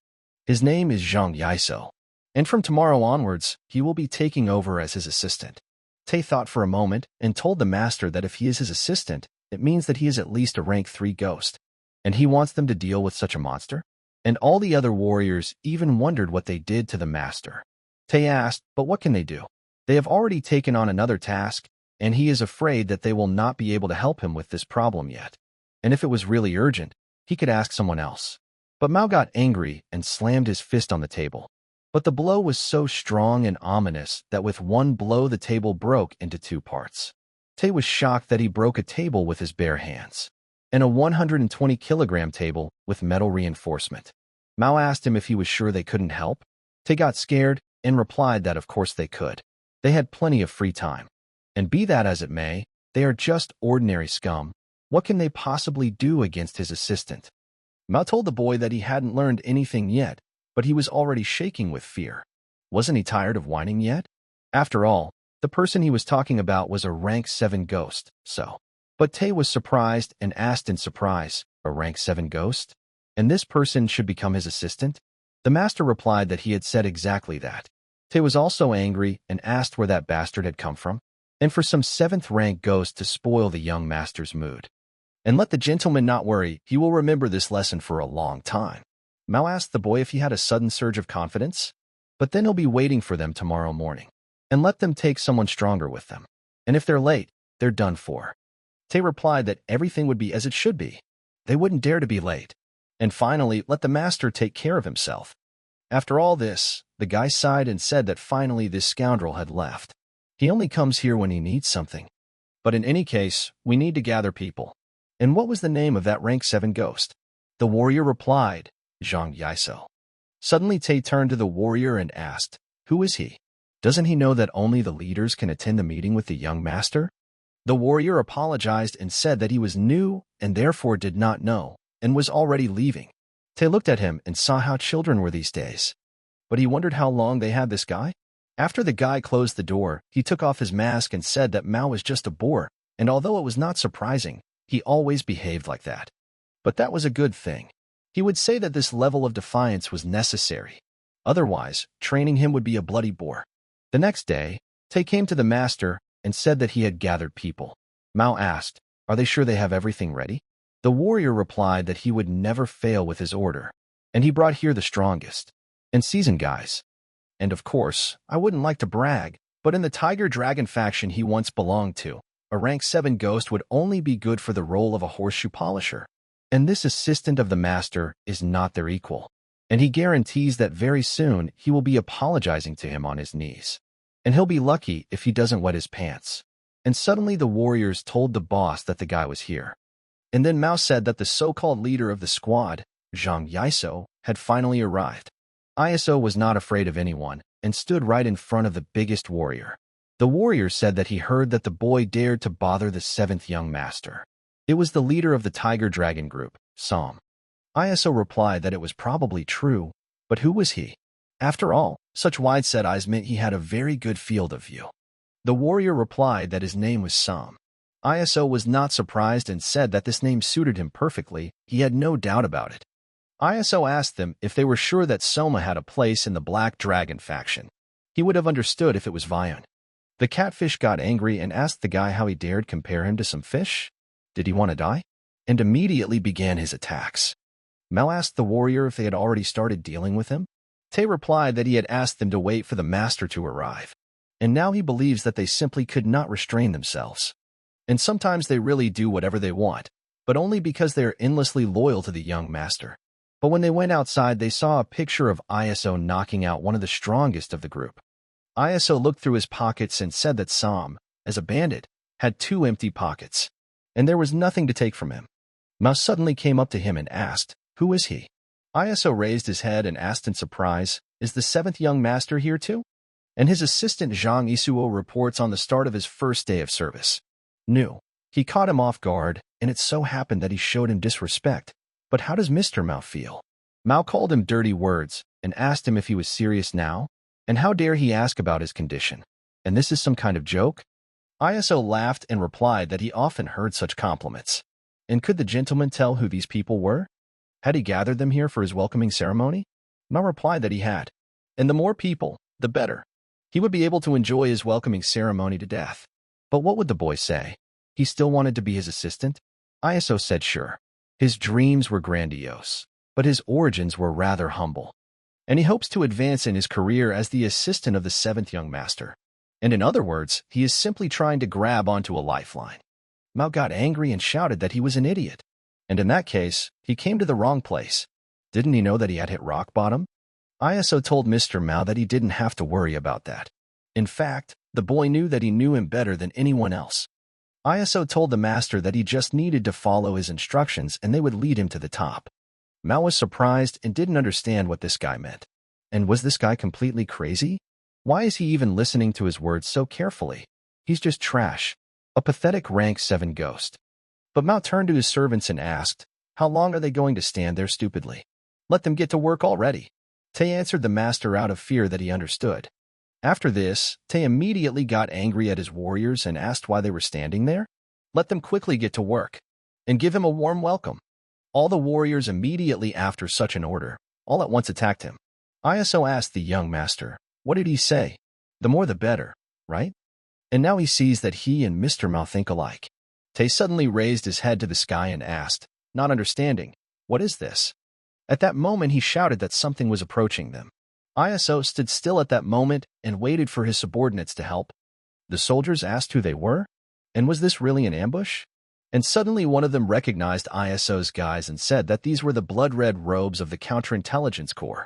His name is Zhang Yaiso, and from tomorrow onwards, he will be taking over as his assistant. Tae thought for a moment and told the master that if he is his assistant, it means that he is at least a rank 3 ghost, and he wants them to deal with such a monster? And all the other warriors even wondered what they did to the master. Tae asked, but what can they do? They have already taken on another task, and he is afraid that they will not be able to help him with this problem yet. And if it was really urgent, he could ask someone else. But Mao got angry and slammed his fist on the table. But the blow was so strong and ominous that with one blow the table broke into 2 parts. Tae was shocked that he broke a table with his bare hands, and a 120-kilogram table with metal reinforcement. Mao asked him if he was sure they couldn't help. Tae got scared and replied that of course they could. They had plenty of free time. And be that as it may, they are just ordinary scum. What can they possibly do against his assistant? Mao told the boy that he hadn't learned anything yet, but he was already shaking with fear. Wasn't he tired of whining yet? After all, the person he was talking about was a rank 7 ghost, so. But Tae was surprised and asked in surprise, a rank 7 ghost? And this person should become his assistant? The master replied that he had said exactly that. Tae was also angry and asked where that bastard had come from, and for some 7th rank ghost to spoil the young master's mood. And let the gentleman not worry, he will remember this lesson for a long time. Mao asked the boy if he had a sudden surge of confidence, but then he'll be waiting for them tomorrow morning, and let them take someone stronger with them. And if they're late, they're done for. Tae replied that everything would be as it should be. They wouldn't dare to be late. And finally, let the master take care of himself. After all this, the guy sighed and said that finally this scoundrel had left. He only comes here when he needs something. But in any case, we need to gather people. And what was the name of that rank 7 ghost? The warrior replied, Zhang Yaiso. Suddenly Tay turned to the warrior and asked, who is he? Doesn't he know that only the leaders can attend the meeting with the young master? The warrior apologized and said that he was new and therefore did not know, and was already leaving. Tay looked at him and saw how children were these days. But he wondered how long they had this guy. After the guy closed the door, he took off his mask and said that Mao was just a bore, and although it was not surprising, he always behaved like that. But that was a good thing. He would say that this level of defiance was necessary. Otherwise, training him would be a bloody bore. The next day, Tay came to the master and said that he had gathered people. Mao asked, are they sure they have everything ready? The warrior replied that he would never fail with his order, and he brought here the strongest and seasoned guys. And of course, I wouldn't like to brag, but in the Tiger Dragon faction he once belonged to, a rank 7 ghost would only be good for the role of a horseshoe polisher. And this assistant of the master is not their equal. And he guarantees that very soon he will be apologizing to him on his knees. And he'll be lucky if he doesn't wet his pants. And suddenly the warriors told the boss that the guy was here. And then Mao said that the so-called leader of the squad, Zhang Yaiso, had finally arrived. Iso was not afraid of anyone and stood right in front of the biggest warrior. The warrior said that he heard that the boy dared to bother the 7th young master. It was the leader of the Tiger Dragon group, Som. Iso replied that it was probably true, but who was he? After all, such wide-set eyes meant he had a very good field of view. The warrior replied that his name was Som. Iso was not surprised and said that this name suited him perfectly. He had no doubt about it. Iso asked them if they were sure that Soma had a place in the Black Dragon faction. He would have understood if it was Vion. The catfish got angry and asked the guy how he dared compare him to some fish. Did he want to die? And immediately began his attacks. Mao asked the warrior if they had already started dealing with him. Tay replied that he had asked them to wait for the master to arrive. And now he believes that they simply could not restrain themselves. And sometimes they really do whatever they want, but only because they are endlessly loyal to the young master. But when they went outside, they saw a picture of Iso knocking out one of the strongest of the group. Iso looked through his pockets and said that Som, as a bandit, had 2 empty pockets, and there was nothing to take from him. Mao suddenly came up to him and asked, who is he? Iso raised his head and asked in surprise, is the 7th young master here too? And his assistant Zhang Isuo reports on the start of his first day of service. New. He caught him off guard, and it so happened that he showed him disrespect. But how does Mr. Mao feel? Mao called him dirty words and asked him if he was serious now, and how dare he ask about his condition. And this is some kind of joke? Iso laughed and replied that he often heard such compliments. And could the gentleman tell who these people were? Had he gathered them here for his welcoming ceremony? Mao replied that he had. And the more people, the better. He would be able to enjoy his welcoming ceremony to death. But what would the boy say? He still wanted to be his assistant? Iso said sure. His dreams were grandiose, but his origins were rather humble. And he hopes to advance in his career as the assistant of the 7th young master. And in other words, he is simply trying to grab onto a lifeline. Mao got angry and shouted that he was an idiot. And in that case, he came to the wrong place. Didn't he know that he had hit rock bottom? Iso told Mr. Mao that he didn't have to worry about that. In fact, the boy knew that he knew him better than anyone else. Iso told the master that he just needed to follow his instructions and they would lead him to the top. Mao was surprised and didn't understand what this guy meant. And was this guy completely crazy? Why is he even listening to his words so carefully? He's just trash. A pathetic rank 7 ghost. But Mao turned to his servants and asked, how long are they going to stand there stupidly? Let them get to work already. Tay answered the master out of fear that he understood. After this, Tay immediately got angry at his warriors and asked why they were standing there. Let them quickly get to work, and give him a warm welcome. All the warriors immediately after such an order, all at once attacked him. Iso asked the young master, what did he say? The more the better, right? And now he sees that he and Mr. Mao think alike. Tay suddenly raised his head to the sky and asked, not understanding, what is this? At that moment he shouted that something was approaching them. Iso stood still at that moment and waited for his subordinates to help. The soldiers asked who they were, and was this really an ambush? And suddenly one of them recognized Iso's guys and said that these were the blood-red robes of the Counterintelligence Corps.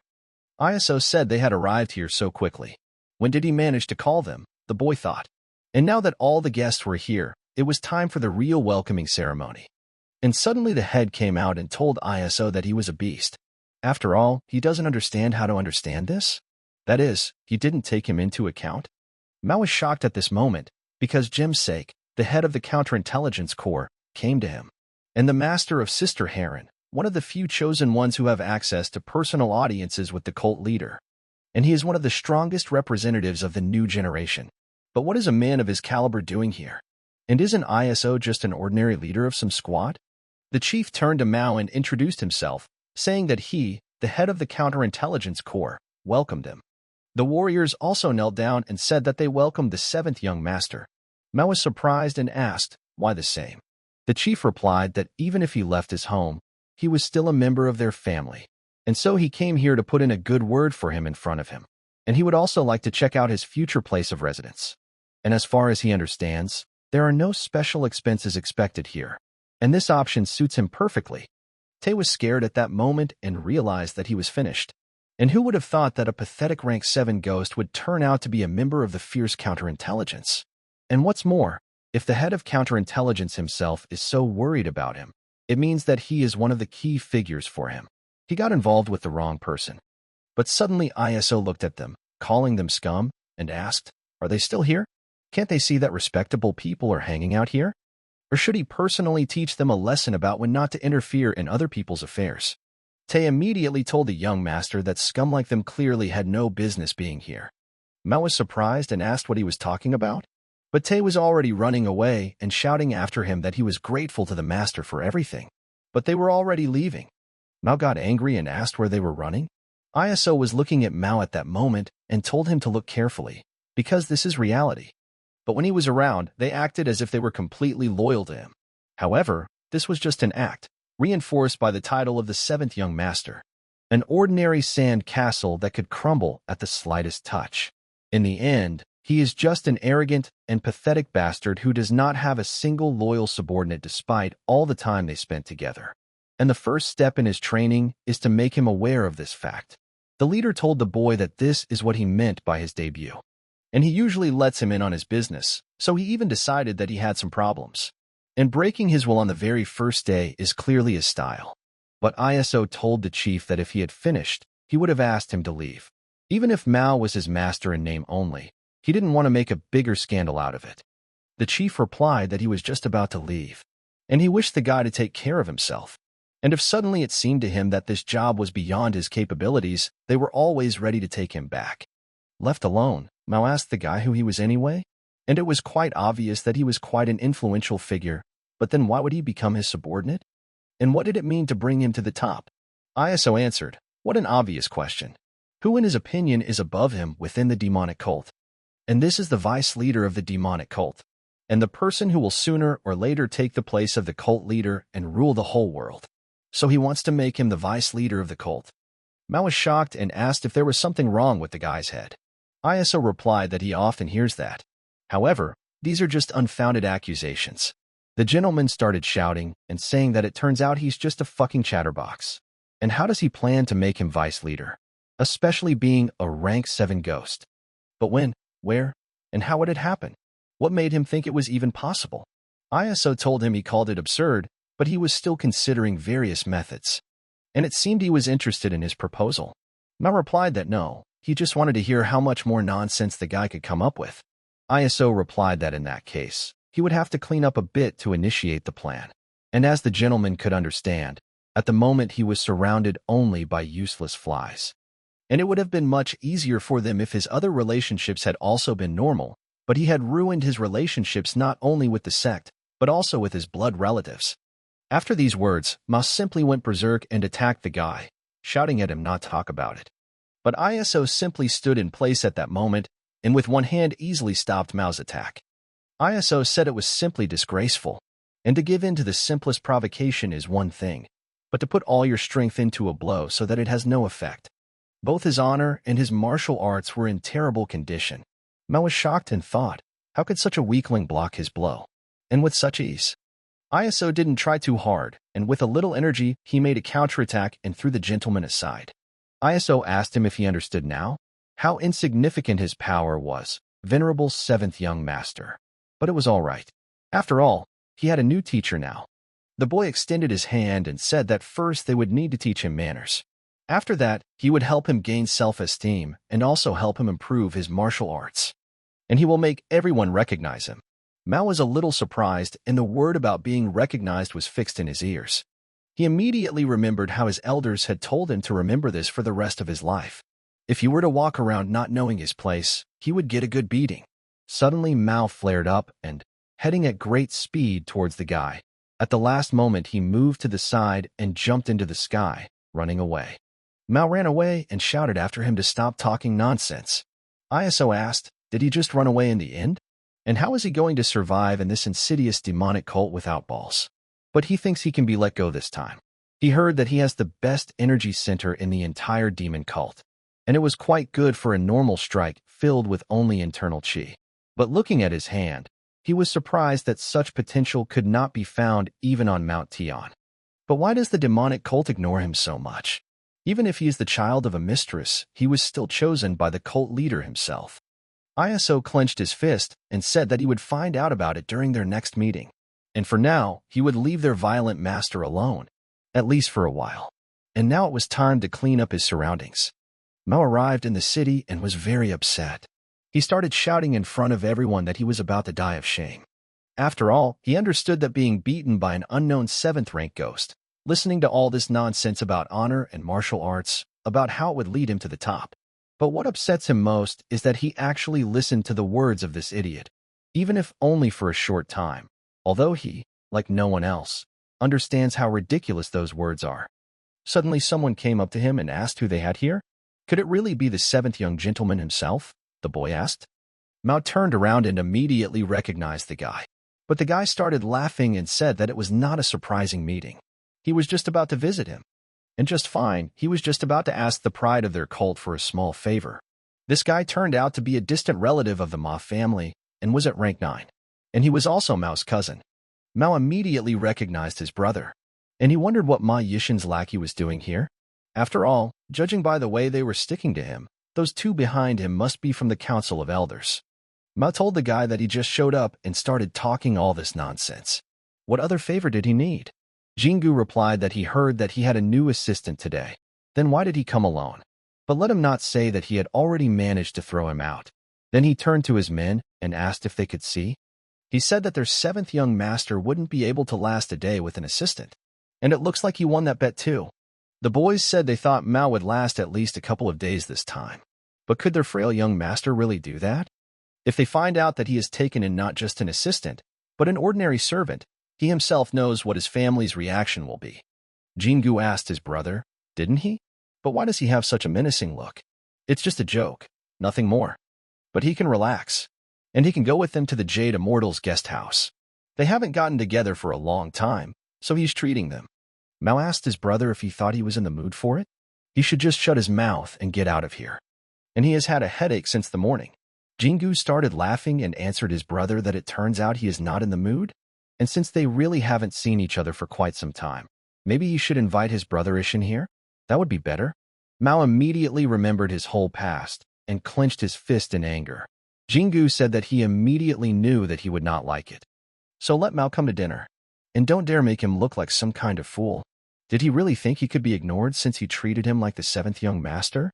Iso said they had arrived here so quickly. When did he manage to call them? The boy thought. And now that all the guests were here, it was time for the real welcoming ceremony. And suddenly the head came out and told ISO that he was a beast. After all, he doesn't understand how to understand this? That is, he didn't take him into account? Mao was shocked at this moment, because Sect, the head of the counterintelligence corps, came to him. And the master of Sister Heron, one of the few chosen ones who have access to personal audiences with the cult leader. And he is one of the strongest representatives of the new generation. But what is a man of his caliber doing here? And isn't ISO just an ordinary leader of some squad? The chief turned to Mao and introduced himself, saying that he, the head of the counterintelligence corps, welcomed him. The warriors also knelt down and said that they welcomed the seventh young master. Mao was surprised and asked, why the same? The chief replied that even if he left his home, he was still a member of their family, and so he came here to put in a good word for him in front of him, and he would also like to check out his future place of residence. And as far as he understands, there are no special expenses expected here, and this option suits him perfectly. Tae was scared at that moment and realized that he was finished. And who would have thought that a pathetic rank 7 ghost would turn out to be a member of the fierce counterintelligence? And what's more, if the head of counterintelligence himself is so worried about him, it means that he is one of the key figures for him. He got involved with the wrong person. But suddenly ISO looked at them, calling them scum, and asked, are they still here? Can't they see that respectable people are hanging out here? Or should he personally teach them a lesson about when not to interfere in other people's affairs? Tae immediately told the young master that scum like them clearly had no business being here. Mao was surprised and asked what he was talking about. But Tae was already running away and shouting after him that he was grateful to the master for everything. But they were already leaving. Mao got angry and asked where they were running. ISO was looking at Mao at that moment and told him to look carefully, because this is reality. But when he was around, they acted as if they were completely loyal to him. However, this was just an act, reinforced by the title of the seventh young master. An ordinary sand castle that could crumble at the slightest touch. In the end, he is just an arrogant and pathetic bastard who does not have a single loyal subordinate despite all the time they spent together. And the first step in his training is to make him aware of this fact. The leader told the boy that this is what he meant by his debut. And he usually lets him in on his business, so he even decided that he had some problems. And breaking his will on the very first day is clearly his style. But ISO told the chief that if he had finished, he would have asked him to leave. Even if Mao was his master in name only, he didn't want to make a bigger scandal out of it. The chief replied that he was just about to leave, and he wished the guy to take care of himself. And if suddenly it seemed to him that this job was beyond his capabilities, they were always ready to take him back. Left alone, Mao asked the guy who he was anyway, and it was quite obvious that he was quite an influential figure, but then why would he become his subordinate? And what did it mean to bring him to the top? ISO answered, what an obvious question. Who in his opinion is above him within the demonic cult? And this is the vice leader of the demonic cult, and the person who will sooner or later take the place of the cult leader and rule the whole world. So he wants to make him the vice leader of the cult. Mao was shocked and asked if there was something wrong with the guy's head. ISO replied that he often hears that. However, these are just unfounded accusations. The gentleman started shouting and saying that it turns out he's just a fucking chatterbox. And how does he plan to make him vice leader? Especially being a rank 7 ghost. But when, where, and how would it happen? What made him think it was even possible? ISO told him he called it absurd, but he was still considering various methods. And it seemed he was interested in his proposal. Mao replied that no, he just wanted to hear how much more nonsense the guy could come up with. ISO replied that in that case, he would have to clean up a bit to initiate the plan. And as the gentleman could understand, at the moment he was surrounded only by useless flies. And it would have been much easier for them if his other relationships had also been normal, but he had ruined his relationships not only with the sect, but also with his blood relatives. After these words, Mao simply went berserk and attacked the guy, shouting at him not to talk about it. But ISO simply stood in place at that moment, and with one hand easily stopped Mao's attack. ISO said it was simply disgraceful, and to give in to the simplest provocation is one thing, but to put all your strength into a blow so that it has no effect. Both his honor and his martial arts were in terrible condition. Mao was shocked and thought, how could such a weakling block his blow? And with such ease. ISO didn't try too hard, and with a little energy, he made a counterattack and threw the gentleman aside. ISO asked him if he understood now, how insignificant his power was, venerable seventh young master. But it was all right. After all, he had a new teacher now. The boy extended his hand and said that first they would need to teach him manners. After that, he would help him gain self-esteem and also help him improve his martial arts. And he will make everyone recognize him. Mao was a little surprised, and the word about being recognized was fixed in his ears. He immediately remembered how his elders had told him to remember this for the rest of his life. If he were to walk around not knowing his place, he would get a good beating. Suddenly, Mao flared up and, heading at great speed towards the guy. At the last moment, he moved to the side and jumped into the sky, running away. Mao ran away and shouted after him to stop talking nonsense. ISO asked, did he just run away in the end? And how is he going to survive in this insidious demonic cult without balls? But he thinks he can be let go this time. He heard that he has the best energy center in the entire demon cult, and it was quite good for a normal strike filled with only internal chi. But looking at his hand, he was surprised that such potential could not be found even on Mount Tian. But why does the demonic cult ignore him so much? Even if he is the child of a mistress, he was still chosen by the cult leader himself. ISO clenched his fist and said that he would find out about it during their next meeting. And for now, he would leave their violent master alone, at least for a while. And now it was time to clean up his surroundings. Mao arrived in the city and was very upset. He started shouting in front of everyone that he was about to die of shame. After all, he understood that being beaten by an unknown 7th-rank ghost, listening to all this nonsense about honor and martial arts, about how it would lead him to the top. But what upsets him most is that he actually listened to the words of this idiot, even if only for a short time, although he, like no one else, understands how ridiculous those words are. Suddenly someone came up to him and asked who they had here. Could it really be the 7th young gentleman himself? The boy asked. Mao turned around and immediately recognized the guy. But the guy started laughing and said that it was not a surprising meeting. He was just about to visit him. And just fine, he was just about to ask the pride of their cult for a small favor. This guy turned out to be a distant relative of the Ma family and was at rank 9. And he was also Mao's cousin. Mao immediately recognized his brother. And he wondered what Ma Yixin's lackey was doing here. After all, judging by the way they were sticking to him, those two behind him must be from the Council of Elders. Mao told the guy that he just showed up and started talking all this nonsense. What other favor did he need? Jingu replied that he heard that he had a new assistant today. Then why did he come alone? But let him not say that he had already managed to throw him out. Then he turned to his men and asked if they could see. He said that their 7th young master wouldn't be able to last a day with an assistant. And it looks like he won that bet too. The boys said they thought Mao would last at least a couple of days this time. But could their frail young master really do that? If they find out that he has taken in not just an assistant, but an ordinary servant, he himself knows what his family's reaction will be. Jingu asked his brother, didn't he? But why does he have such a menacing look? It's just a joke, nothing more. But he can relax. And he can go with them to the Jade Immortals guest house. They haven't gotten together for a long time, so he's treating them. Mao asked his brother if he thought he was in the mood for it. He should just shut his mouth and get out of here. And he has had a headache since the morning. Jingu started laughing and answered his brother that it turns out he is not in the mood. And since they really haven't seen each other for quite some time, maybe he should invite his brother Ishin here? That would be better. Mao immediately remembered his whole past and clenched his fist in anger. Jingu said that he immediately knew that he would not like it. So let Mao come to dinner. And don't dare make him look like some kind of fool. Did he really think he could be ignored since he treated him like the 7th young master?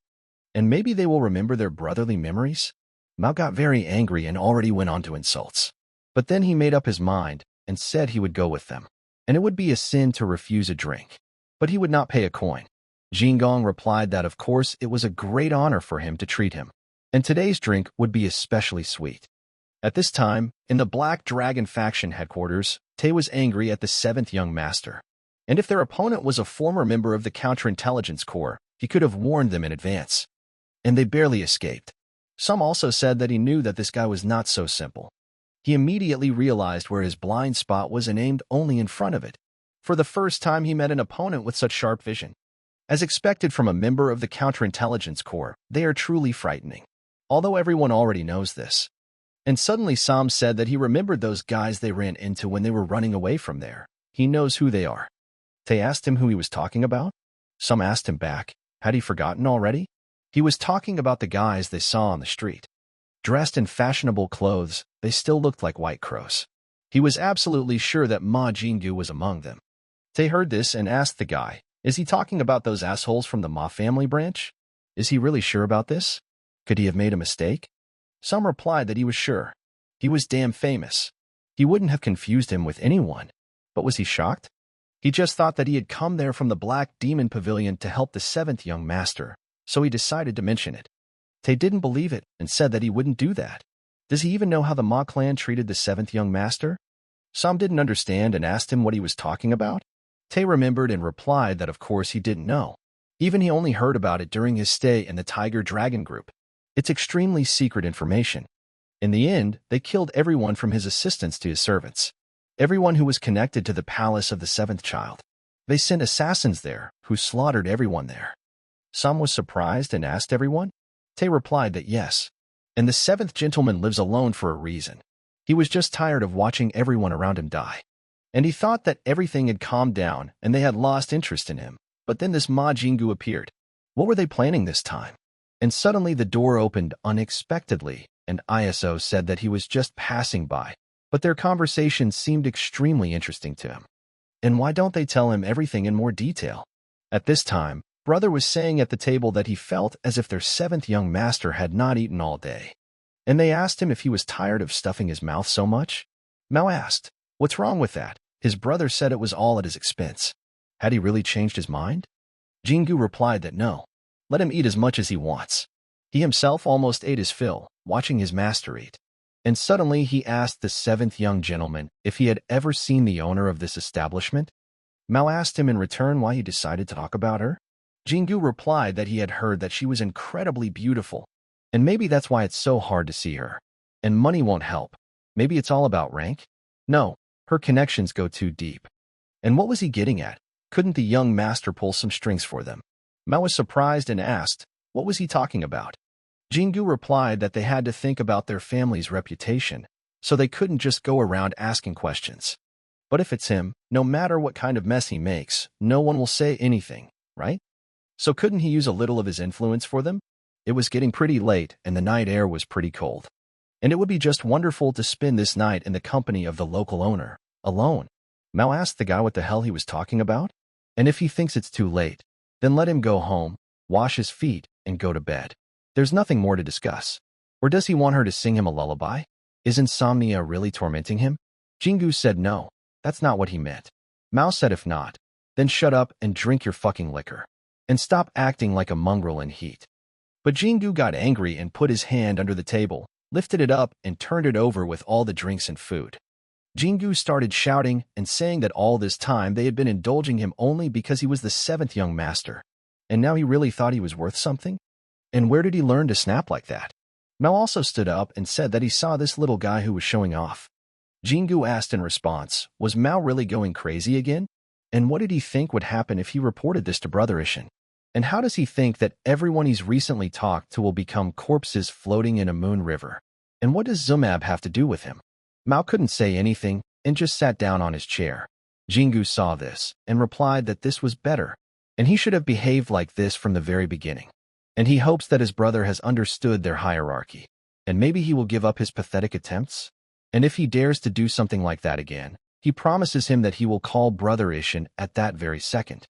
And maybe they will remember their brotherly memories? Mao got very angry and already went on to insults. But then he made up his mind and said he would go with them. And it would be a sin to refuse a drink. But he would not pay a coin. Jingong replied that of course it was a great honor for him to treat him. And today's drink would be especially sweet. At this time, in the Black Dragon faction headquarters, Tay was angry at the 7th young master. And if their opponent was a former member of the Counterintelligence Corps, he could have warned them in advance. And they barely escaped. Some also said that he knew that this guy was not so simple. He immediately realized where his blind spot was and aimed only in front of it. For the first time he met an opponent with such sharp vision. As expected from a member of the Counterintelligence Corps, they are truly frightening. Although everyone already knows this. And suddenly Sam said that he remembered those guys they ran into when they were running away from there. He knows who they are. They asked him who he was talking about. Some asked him back, had he forgotten already? He was talking about the guys they saw on the street. Dressed in fashionable clothes, they still looked like white crows. He was absolutely sure that Ma Jingu was among them. Tae heard this and asked the guy, "Is he talking about those assholes from the Ma family branch? Is he really sure about this? Could he have made a mistake?" Some replied that he was sure. He was damn famous. He wouldn't have confused him with anyone. But was he shocked? He just thought that he had come there from the Black Demon Pavilion to help the seventh young master, so he decided to mention it. Tae didn't believe it and said that he wouldn't do that. Does he even know how the Ma clan treated the seventh young master? Sam didn't understand and asked him what he was talking about. Tae remembered and replied that of course he didn't know. Even he only heard about it during his stay in the Tiger Dragon group. It's extremely secret information. In the end, they killed everyone from his assistants to his servants. Everyone who was connected to the palace of the seventh child. They sent assassins there, who slaughtered everyone there. Sam was surprised and asked everyone. Tae replied that yes. And the seventh gentleman lives alone for a reason. He was just tired of watching everyone around him die. And he thought that everything had calmed down and they had lost interest in him. But then this Ma Jingu appeared. What were they planning this time? And suddenly the door opened unexpectedly, and ISO said that he was just passing by. But their conversation seemed extremely interesting to him. And why don't they tell him everything in more detail? At this time, Brother was saying at the table that he felt as if their seventh young master had not eaten all day. And they asked him if he was tired of stuffing his mouth so much. Mao asked, "What's wrong with that?" His brother said it was all at his expense. Had he really changed his mind? Jingu replied that no. Let him eat as much as he wants. He himself almost ate his fill, watching his master eat. And suddenly he asked the seventh young gentleman if he had ever seen the owner of this establishment. Mao asked him in return why he decided to talk about her. Jingu replied that he had heard that she was incredibly beautiful, and maybe that's why it's so hard to see her. And money won't help. Maybe it's all about rank? No, her connections go too deep. And what was he getting at? Couldn't the young master pull some strings for them? Mao was surprised and asked, what was he talking about? Jingu replied that they had to think about their family's reputation, so they couldn't just go around asking questions. But if it's him, no matter what kind of mess he makes, no one will say anything, right? So couldn't he use a little of his influence for them? It was getting pretty late and the night air was pretty cold. And it would be just wonderful to spend this night in the company of the local owner, alone. Mao asked the guy what the hell he was talking about. And if he thinks it's too late, then let him go home, wash his feet, and go to bed. There's nothing more to discuss. Or does he want her to sing him a lullaby? Is insomnia really tormenting him? Jingu said no, that's not what he meant. Mao said if not, then shut up and drink your fucking liquor. And stop acting like a mongrel in heat. But Jingu got angry and put his hand under the table, lifted it up, and turned it over with all the drinks and food. Jingu started shouting and saying that all this time they had been indulging him only because he was the seventh young master. And now he really thought he was worth something? And where did he learn to snap like that? Mao also stood up and said that he saw this little guy who was showing off. Jingu asked in response, was Mao really going crazy again? And what did he think would happen if he reported this to Brother Ishin? And how does he think that everyone he's recently talked to will become corpses floating in a moon river? And what does Zumab have to do with him? Mao couldn't say anything and just sat down on his chair. Jingu saw this and replied that this was better, and he should have behaved like this from the very beginning. And he hopes that his brother has understood their hierarchy, and maybe he will give up his pathetic attempts. And if he dares to do something like that again, he promises him that he will call Brother Ishin at that very second.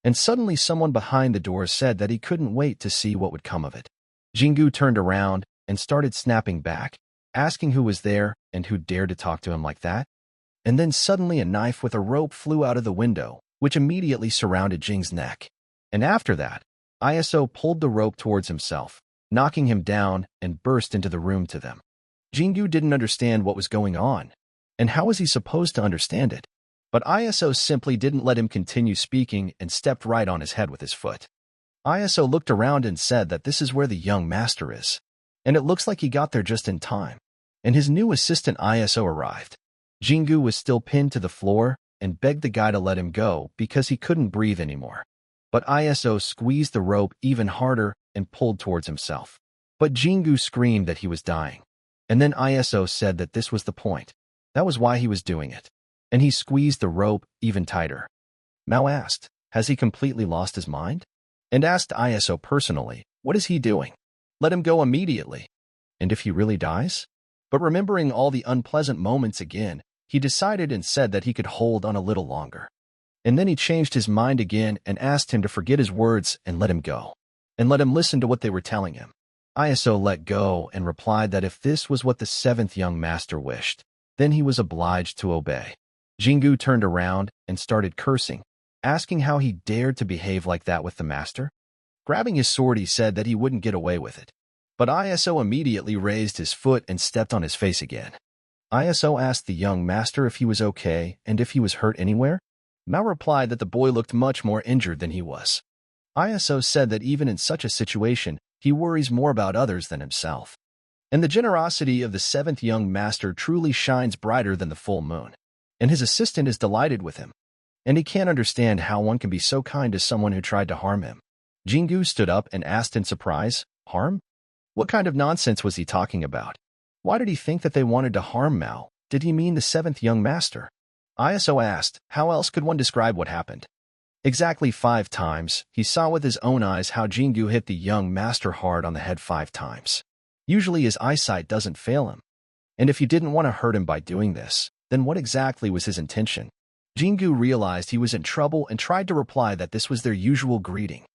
And suddenly someone behind the door said that he couldn't wait to see what would come of it. Jingu turned around and started snapping back, asking who was there and who dared to talk to him like that. And then suddenly a knife with a rope flew out of the window, which immediately surrounded Jing's neck. And after that, ISO pulled the rope towards himself, knocking him down, and burst into the room to them. Jingu didn't understand what was going on, and how was he supposed to understand it? But ISO simply didn't let him continue speaking and stepped right on his head with his foot. ISO looked around and said that this is where the young master is, and it looks like he got there just in time. And his new assistant ISO arrived. Jingu was still pinned to the floor and begged the guy to let him go because he couldn't breathe anymore. But ISO squeezed the rope even harder and pulled towards himself. But Jingu screamed that he was dying. And then ISO said that this was the point. That was why he was doing it. And he squeezed the rope even tighter. Mao asked, has he completely lost his mind? And asked ISO personally, what is he doing? Let him go immediately. And if he really dies? But remembering all the unpleasant moments again, he decided and said that he could hold on a little longer. And then he changed his mind again and asked him to forget his words and let him go, and let him listen to what they were telling him. Iso let go and replied that if this was what the seventh young master wished, then he was obliged to obey. Jingu turned around and started cursing, asking how he dared to behave like that with the master. Grabbing his sword, he said that he wouldn't get away with it. But Iso immediately raised his foot and stepped on his face again. Iso asked the young master if he was okay and if he was hurt anywhere. Mao replied that the boy looked much more injured than he was. Iso said that even in such a situation, he worries more about others than himself. And the generosity of the seventh young master truly shines brighter than the full moon. And his assistant is delighted with him. And he can't understand how one can be so kind to someone who tried to harm him. Jingu stood up and asked in surprise, harm? What kind of nonsense was he talking about? Why did he think that they wanted to harm Mao? Did he mean the seventh young master? Iso asked, how else could one describe what happened? Exactly 5 times, he saw with his own eyes how Jingu hit the young master hard on the head 5 times. Usually his eyesight doesn't fail him. And if he didn't want to hurt him by doing this, then what exactly was his intention? Jingu realized he was in trouble and tried to reply that this was their usual greeting.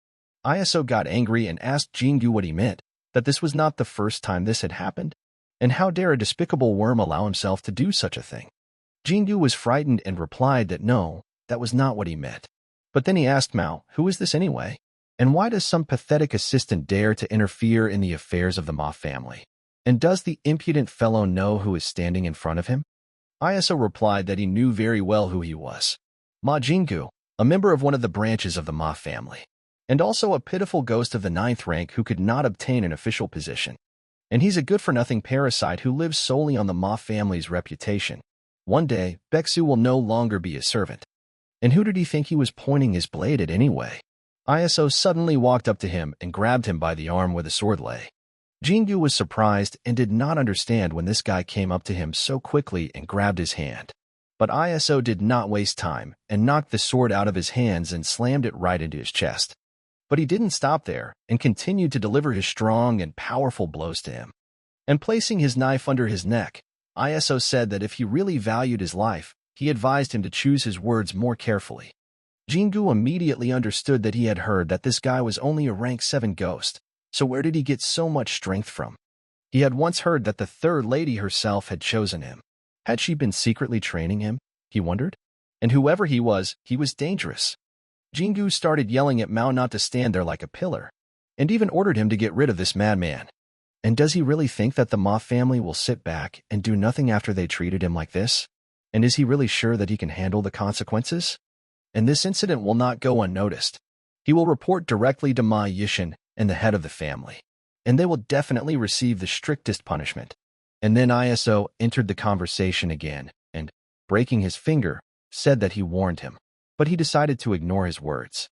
Iso got angry and asked Jingu what he meant, that this was not the first time this had happened, and how dare a despicable worm allow himself to do such a thing. Jingu was frightened and replied that no, that was not what he meant. But then he asked Mao, who is this anyway? And why does some pathetic assistant dare to interfere in the affairs of the Ma family? And does the impudent fellow know who is standing in front of him? Iso replied that he knew very well who he was. Ma Jingu, a member of one of the branches of the Ma family, and also a pitiful ghost of the 9th rank who could not obtain an official position. And he's a good-for-nothing parasite who lives solely on the Ma family's reputation. One day, Baeksu will no longer be his servant. And who did he think he was pointing his blade at anyway? Iso suddenly walked up to him and grabbed him by the arm where the sword lay. Jingu was surprised and did not understand when this guy came up to him so quickly and grabbed his hand. But Iso did not waste time and knocked the sword out of his hands and slammed it right into his chest. But he didn't stop there and continued to deliver his strong and powerful blows to him. And placing his knife under his neck, Iso said that if he really valued his life, he advised him to choose his words more carefully. Jingu immediately understood that he had heard that this guy was only a rank 7 ghost, so where did he get so much strength from? He had once heard that the third lady herself had chosen him. Had she been secretly training him? He wondered. And whoever he was dangerous. Jingu started yelling at Mao not to stand there like a pillar, and even ordered him to get rid of this madman. And does he really think that the Ma family will sit back and do nothing after they treated him like this? And is he really sure that he can handle the consequences? And this incident will not go unnoticed. He will report directly to Ma Yishin and the head of the family, and they will definitely receive the strictest punishment. And then Iso entered the conversation again, and, breaking his finger, said that he warned him. But he decided to ignore his words.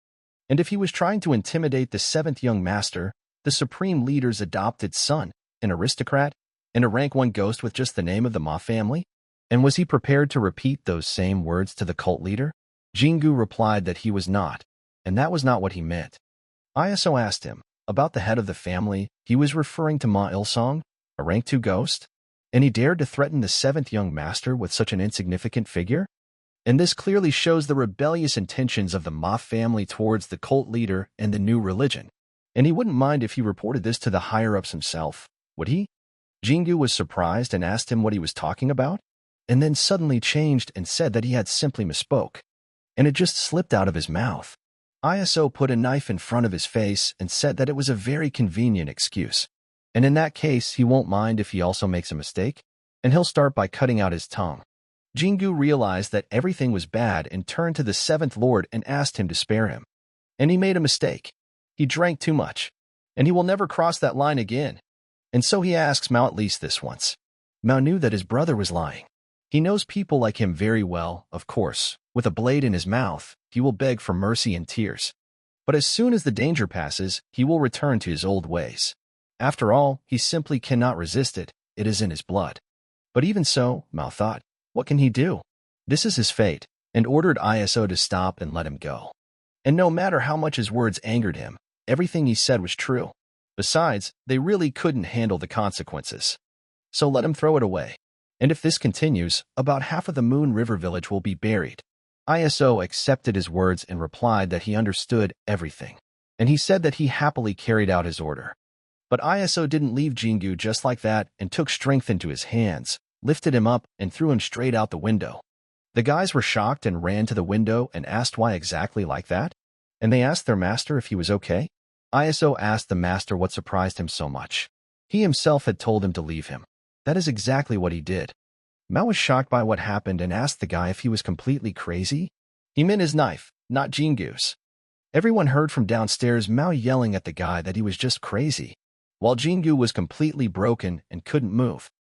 And if he was trying to intimidate the 7th young master, the supreme leader's adopted son, an aristocrat, and a rank 1 ghost with just the name of the Ma family? And was he prepared to repeat those same words to the cult leader? Jingu replied that he was not, and that was not what he meant. Iso asked him, about the head of the family, he was referring to Ma Ilsong, a rank 2 ghost? And he dared to threaten the 7th young master with such an insignificant figure? And this clearly shows the rebellious intentions of the Ma family towards the cult leader and the new religion. And he wouldn't mind if he reported this to the higher-ups himself, would he? Jingu was surprised and asked him what he was talking about, and then suddenly changed and said that he had simply misspoke, and it just slipped out of his mouth. Iso put a knife in front of his face and said that it was a very convenient excuse, and in that case he won't mind if he also makes a mistake, and he'll start by cutting out his tongue. Jingu realized that everything was bad and turned to the 7th Lord and asked him to spare him. And he made a mistake. He drank too much, and he will never cross that line again. And so he asks Mao at least this once. Mao knew that his brother was lying. He knows people like him very well, of course. With a blade in his mouth, he will beg for mercy and tears. But as soon as the danger passes, he will return to his old ways. After all, he simply cannot resist it. It is in his blood. But even so, Mao thought, what can he do? This is his fate, and ordered Iso to stop and let him go. And no matter how much his words angered him, everything he said was true. Besides, they really couldn't handle the consequences. So let him throw it away. And if this continues, about half of the Moon River village will be buried. ISO accepted his words and replied that he understood everything. And he said that he happily carried out his order. But ISO didn't leave Jingu just like that and took strength into his hands, lifted him up, and threw him straight out the window. The guys were shocked and ran to the window and asked why exactly like that. And they asked their master if he was okay. ISO asked the master what surprised him so much. He himself had told him to leave him. That is exactly what he did. Mao was shocked by what happened and asked the guy if he was completely crazy. He meant his knife, not Jingu's. Everyone heard from downstairs Mao yelling at the guy that he was just crazy, while Jingu was completely broken and couldn't move.